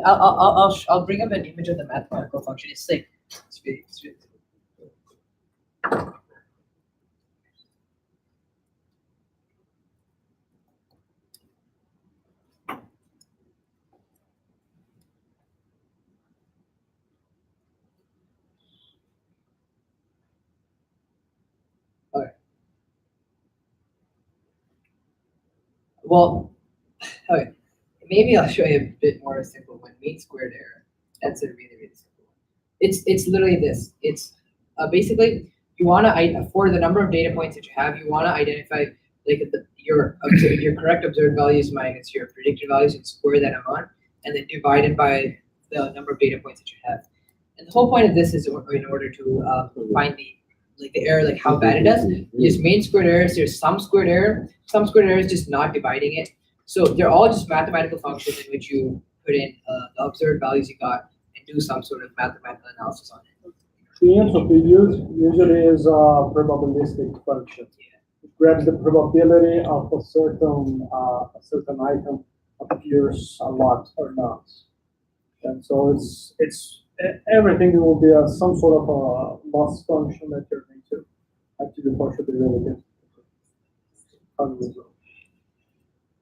I'll bring up an image of the mathematical function. It's like it's really well, okay. Maybe I'll show you a bit more simple one. Mean squared error. That's a really, really simple one. It's literally this. It's basically you want to for the number of data points that you have, you want to identify like your correct observed values minus your predicted values and square that amount, and then divide it by the number of data points that you have. And the whole point of this is in order to find the error, like how bad it does. There's mean squared errors. There's sum squared error. Sum squared error is just not dividing it. So they're all just mathematical functions in which you put in the observed values you got and do some sort of mathematical analysis on it. The entropy usually is a probabilistic function. It grabs the probability of a certain item appears a lot or not, and so it's everything will be some sort of a loss function that you're going to have to do partial derivative.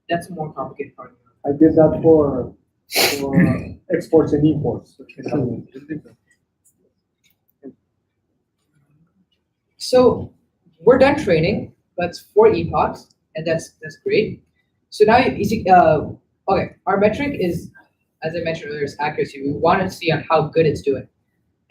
That's a more complicated part. I did that for exports and imports. So we're done training. That's 4 epochs, and that's great. So now you see, okay, our metric is, as I mentioned earlier, is accuracy. We want to see on how good it's doing.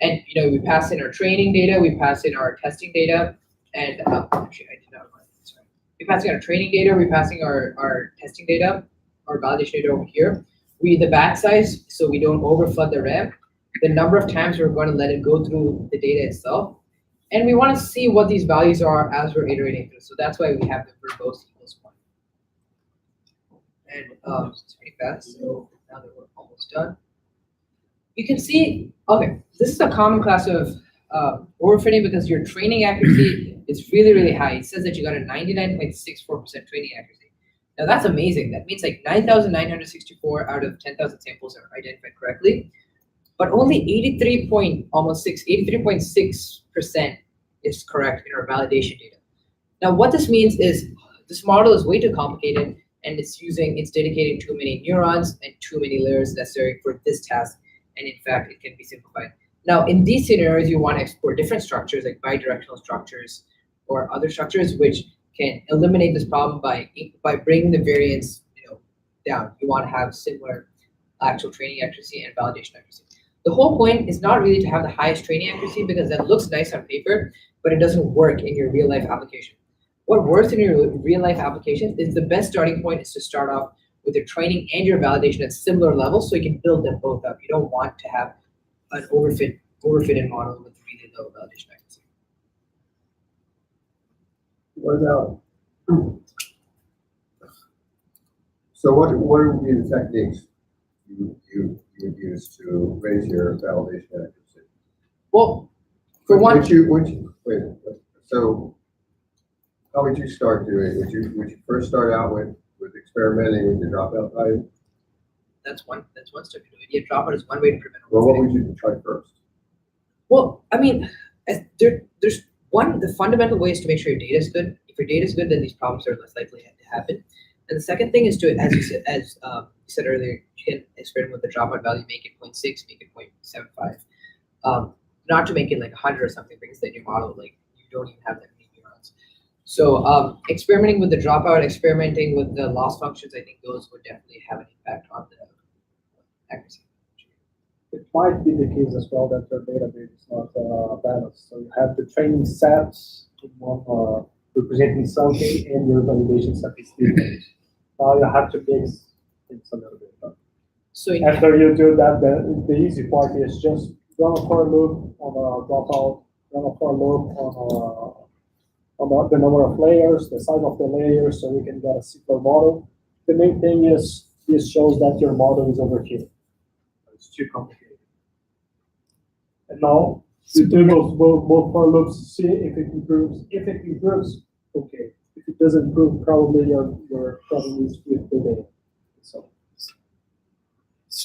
And we pass in our training data, we pass in our testing data, and actually I did not want it. Sorry. We're passing our training data, we're passing our testing data, our validation data over here. The batch size, so we don't overflood the RAM, the number of times we're going to let it go through the data itself, and we want to see what these values are as we're iterating through. So that's why we have the verbose equals 1. And it's pretty fast. So now that we're almost done, you can see, okay, this is a common class of overfitting because your training accuracy is really, really high. It says that you got a 99.64% training accuracy. Now that's amazing. That means like 9,964 out of 10,000 samples are identified correctly, but only 83.6% is correct in our validation data. Now what this means is this model is way too complicated, and it's dedicating too many neurons and too many layers necessary for this task. And in fact, it can be simplified. Now, in these scenarios, you want to explore different structures like bidirectional structures or other structures which can eliminate this problem by bringing the variance down. You want to have similar actual training accuracy and validation accuracy. The whole point is not really to have the highest training accuracy because that looks nice on paper, but it doesn't work in your real life application. What works in your real life application is the best starting point is to start off with your training and your validation at similar levels so you can build them both up. You don't want to have an overfitted model with really low validation accuracy. What about? So what would be the techniques you would use to raise your validation accuracy? Well, for one, so how would you start doing it? Would you first start out with experimenting with the dropout value? That's one step to do it. Yeah, dropout is one way to prevent. Well, what would you try first? Well, I mean, there's the fundamental way is to make sure your data is good. If your data is good, then these problems are less likely to happen. And the second thing is to, as you said earlier, you can experiment with the dropout value, make it 0.6, make it 0.75. Not to make it like 100 or something, because then your model, like, you don't even have that many neurons. So experimenting with the dropout, experimenting with the loss functions, I think those would definitely have an impact on the accuracy. It might be the case as well that your database is not balanced. So you have the training sets representing something, and your validation set is different. Now you have to mix things a little bit. So after you do that, the easy part is just run a for loop on a dropout, run a for loop on the number of layers, the size of the layers, so we can get a simpler model. The main thing is this shows that your model is overkill. It's too complicated. And now you do both for loops, see if it improves. If it improves, okay. If it doesn't improve, probably your problem is with the data. So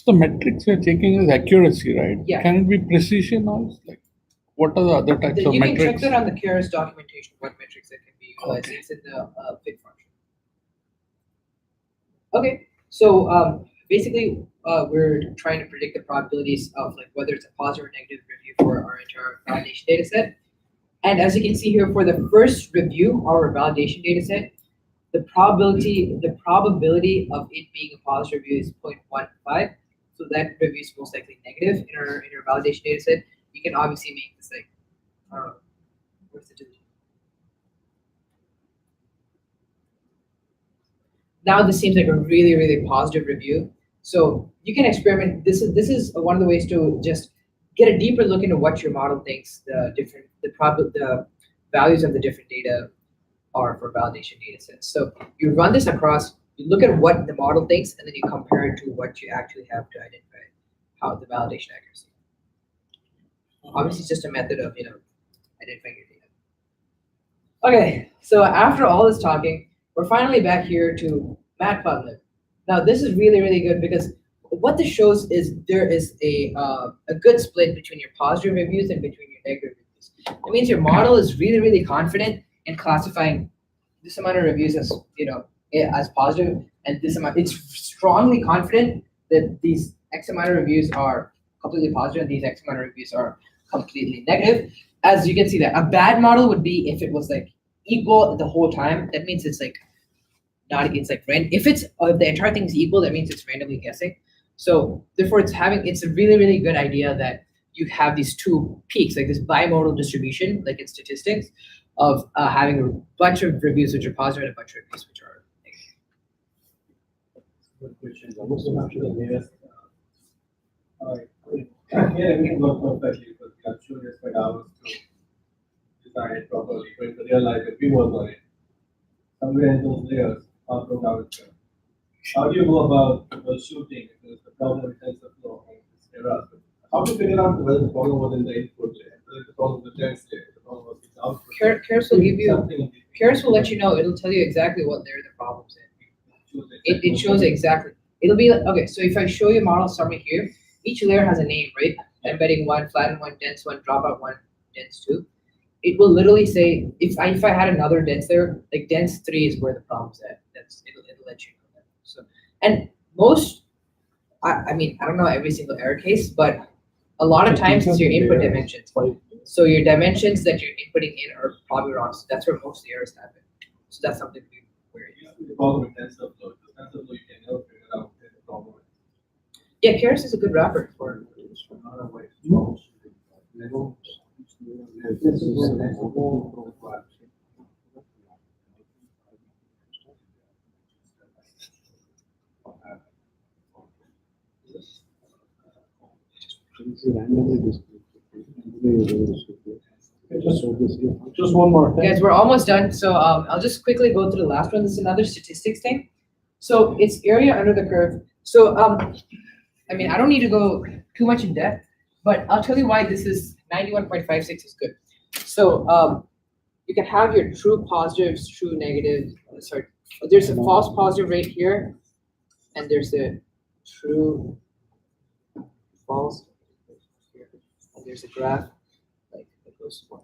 the metrics you're taking is accuracy, right? Yeah. Can it be precision also? Like, what are the other types of you metrics? You can check that on the Keras documentation, what metrics that can be utilized. Okay. It's in the fit function. Okay, so basically, we're trying to predict the probabilities of like whether it's a positive or negative review for our entire validation data set. And as you can see here, for the first review, our validation data set, the probability of it being a positive review is 0.15. So that review is most likely negative in our validation data set. You can obviously make this like, what's the division? Now this seems like a really, really positive review. So you can experiment. This is one of the ways to just get a deeper look into what your model thinks the values of the different data are for validation data sets. So you run this across, you look at what the model thinks, and then you compare it to what you actually have to identify how the validation accuracy. Obviously, it's just a method of identifying your data. Okay, so after all this talking, we're finally back here to Matplotlib. Now this is really, really good because what this shows is there is a good split between your positive reviews and between your negative reviews. It means your model is really, really confident in classifying this amount of reviews as as positive, and this amount. It's strongly confident that these X amount of reviews are completely positive and these X amount of reviews are completely negative. as you can see that a bad model would be if it was like equal the whole time. That means it's like not, it's like if it's the entire thing is equal, that means it's randomly guessing. So therefore it's a really, really good idea that you have these two peaks, like this bimodal distribution, like in statistics, of having a bunch of reviews which are positive and a bunch of reviews which are negative. Good question. Almost after the latest, here everything works perfectly because we have shown this for hours to design it properly. But in the real life, if we work on it, somewhere in those layers, how from now it's done. How do you go about troubleshooting if there's the problem with TensorFlow and this error? How do you figure out whether the problem was in the input layer, whether the problem was the dense layer, the problem was in the output layer? Keras will give you, Keras will let you know, it'll tell you exactly what layer the problem's in. It shows exactly. It'll be like, okay, so if I show you model summary here, each layer has a name, right? Embedding 1, flatten 1, dense 1, dropout 1, dense 2. It will literally say, if I had another dense layer, like dense 3 is where the problem's at. It'll let you know that. So, and most, I mean, I don't know every single error case, but a lot of times it's your input dimensions. So your dimensions that you're inputting in are probably wrong. So that's where most errors happen. So that's something to be wary of. The problem with TensorFlow, TensorFlow you can never figure out what the problem is. Yeah, Keras is a good wrapper for it. Just one more thing. Guys, we're almost done. So I'll just quickly go through the last one. This is another statistics thing. So it's area under the curve. So I mean, I don't need to go too much in depth, but I'll tell you why this is 91.56 is good. So you can have your true positives, true negatives. Sorry, there's a false positive right here, and there's a true false here, and there's a graph like that goes one.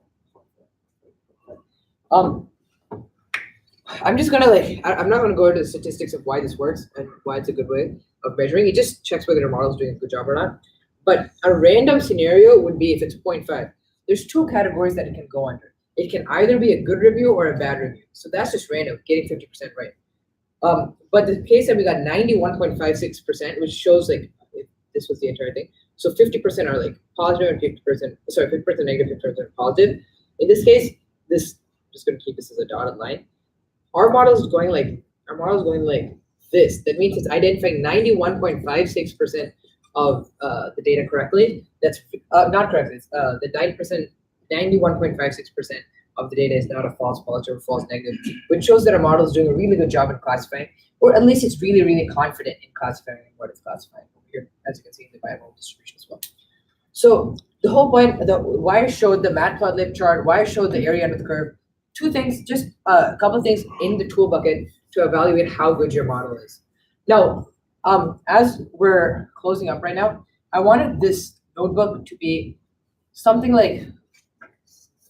I'm just gonna I'm not gonna go into the statistics of why this works and why it's a good way of measuring. It just checks whether your model is doing a good job or not. But a random scenario would be if it's 0.5. There's two categories that it can go under. It can either be a good review or a bad review. So that's just random, getting 50% right. But the case that we got 91.56%, which shows like if this was the entire thing. So 50% are like positive and 50%, sorry, 50% negative, 50% positive. In this case, this, I'm just gonna keep this as a dotted line. Our model is going like this. That means it's identifying 91.56% of the data correctly. That's not correctly. It's the 91.56% of the data is not a false positive or false negative, which shows that our model is doing a really good job in classifying, or at least it's really, really confident in classifying what it's classifying over here, as you can see in the bimodal distribution as well. So the whole point, why I showed the matplotlib chart, why I showed the area under the curve, two things, just a couple of things in the tool bucket to evaluate how good your model is. Now, as we're closing up right now, I wanted this notebook to be something like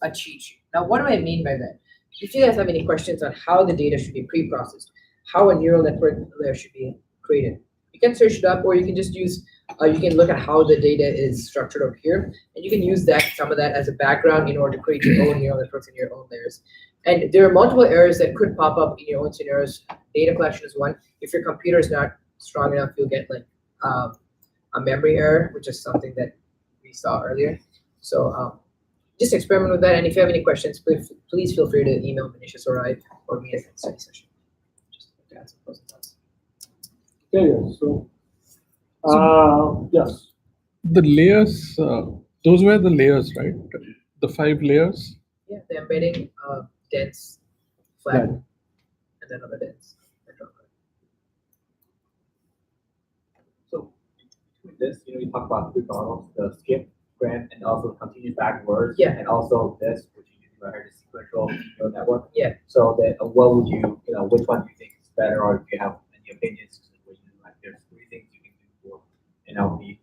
a cheat sheet. Now, what do I mean by that? If you guys have any questions on how the data should be pre-processed, how a neural network layer should be created, you can search it up, or you can just use, you can look at how the data is structured over here, and you can use some of that as a background in order to create your own neural networks in your own layers. And there are multiple errors that could pop up in your own scenarios. Data collection is one. If your computer is not strong enough, you'll get like a memory error, which is something that we saw earlier. So just experiment with that. And if you have any questions, please feel free to email Vinicius or I or me at the study session. Just to add some closing thoughts. Okay, so yes. The layers, those were the layers, right? The 5 layers. Yeah, the embedding, dense, flat, and then other dense. So with this, you talk about 3 models, the skip, gram, and also continuous backwards. Yeah. And also this, which you heard is sequential neural network. Yeah. So that what would you, which one do you think is better, or do you have any opinions? Like there's 3 things you can do for NLP.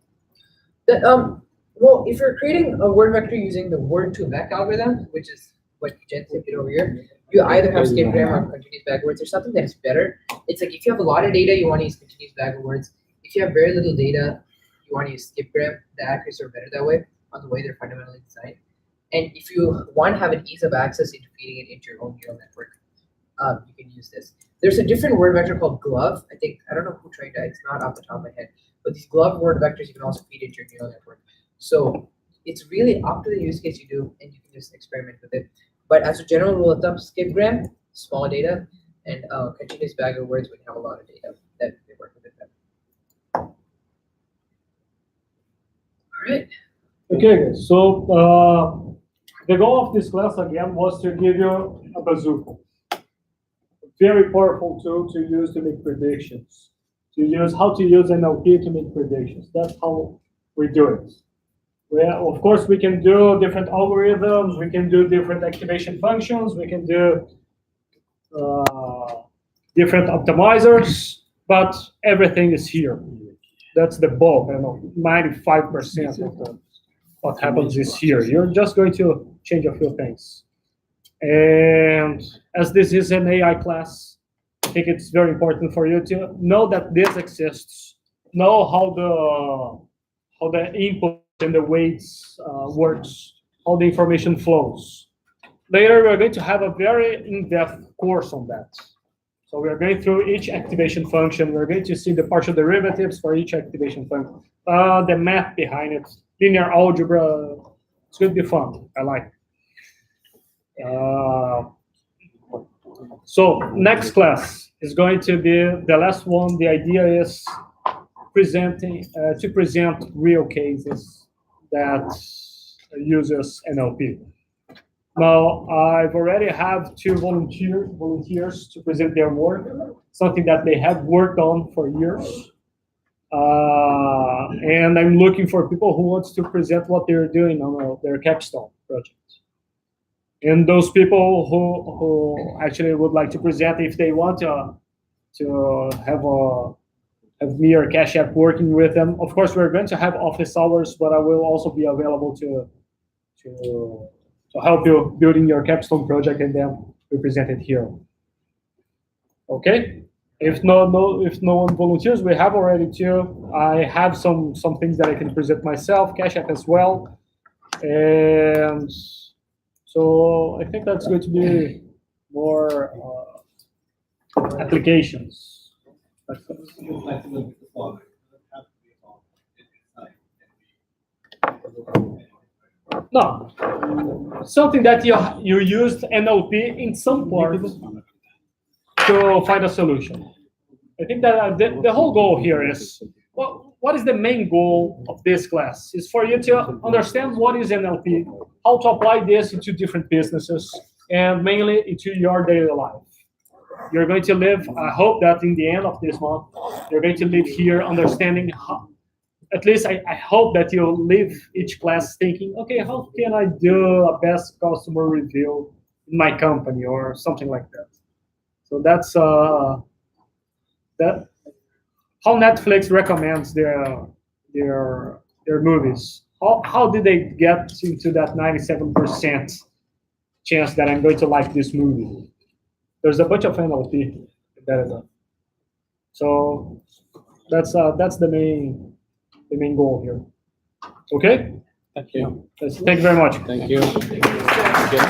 Well, if you're creating a word vector using the word-to-vec algorithm, which is what Jen did over here, you either have skip gram or continuous backwards. There's something that's better. It's like if you have a lot of data, you want to use continuous backwards. If you have very little data, you want to use skip gram. The accuracy are better that way on the way they're fundamentally designed. And if you want to have an ease of access into feeding it into your own neural network, you can use this. There's a different word vector called glove. I don't know who trained that. It's not off the top of my head. But these glove word vectors you can also feed into your neural network. So it's really up to the use case you do, and you can just experiment with it. But as a general rule of thumb, skip gram, small data, and continuous bag of words when you have a lot of data that they work with it better. All right. Okay, so the goal of this class again was to give you a bazooka. Very powerful tool to use to make predictions. How to use NLP to make predictions. That's how we do it. Well, of course, we can do different algorithms. We can do different activation functions. We can do different optimizers, but everything is here. That's the bulk. 95% of what happens is here. You're just going to change a few things. And as this is an AI class, I think it's very important for you to know that this exists, know how the input and the weights works, how the information flows. Later, we're going to have a very in-depth course on that. So we're going through each activation function. We're going to see the partial derivatives for each activation function, the math behind it, linear algebra. It's going to be fun. I like it. So next class is going to be the last one. The idea is to present real cases that uses NLP. Now, I've already have 2 volunteers to present their work, something that they have worked on for years. And I'm looking for people who wants to present what they're doing on their capstone project. And those people who actually would like to present, if they want to have me or Cash App working with them. Of course, we're going to have office hours, but I will also be available to help you building your capstone project and then we present it here. Okay. If no one volunteers, we have already 2. I have some things that I can present myself, Cash App as well, and so I think that's going to be more applications. No, something that you used NLP in some part to find a solution. I think that the whole goal here is, what is the main goal of this class? Is for you to understand what is NLP, how to apply this into different businesses, and mainly into your daily life. You're going to live, I hope that in the end of this month, you're going to live here understanding how, at least I hope that you'll leave each class thinking, okay, how can I do a best customer review in my company or something like that. So that's that how Netflix recommends their movies. How did they get to that 97% chance that I'm going to like this movie? There's a bunch of NLP embedded in. So that's the main goal here. Okay? Thank you. Thank you very much. Thank you. Thank you.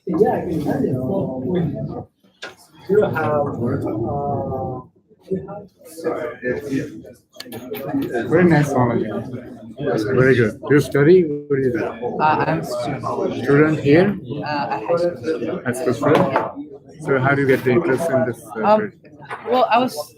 Yeah, I can imagine. You have Very nice knowledge. Very good. Do you study? What do you do? I'm a student. Student here? High school. High school student? So how do you get the interest in this? Well, I was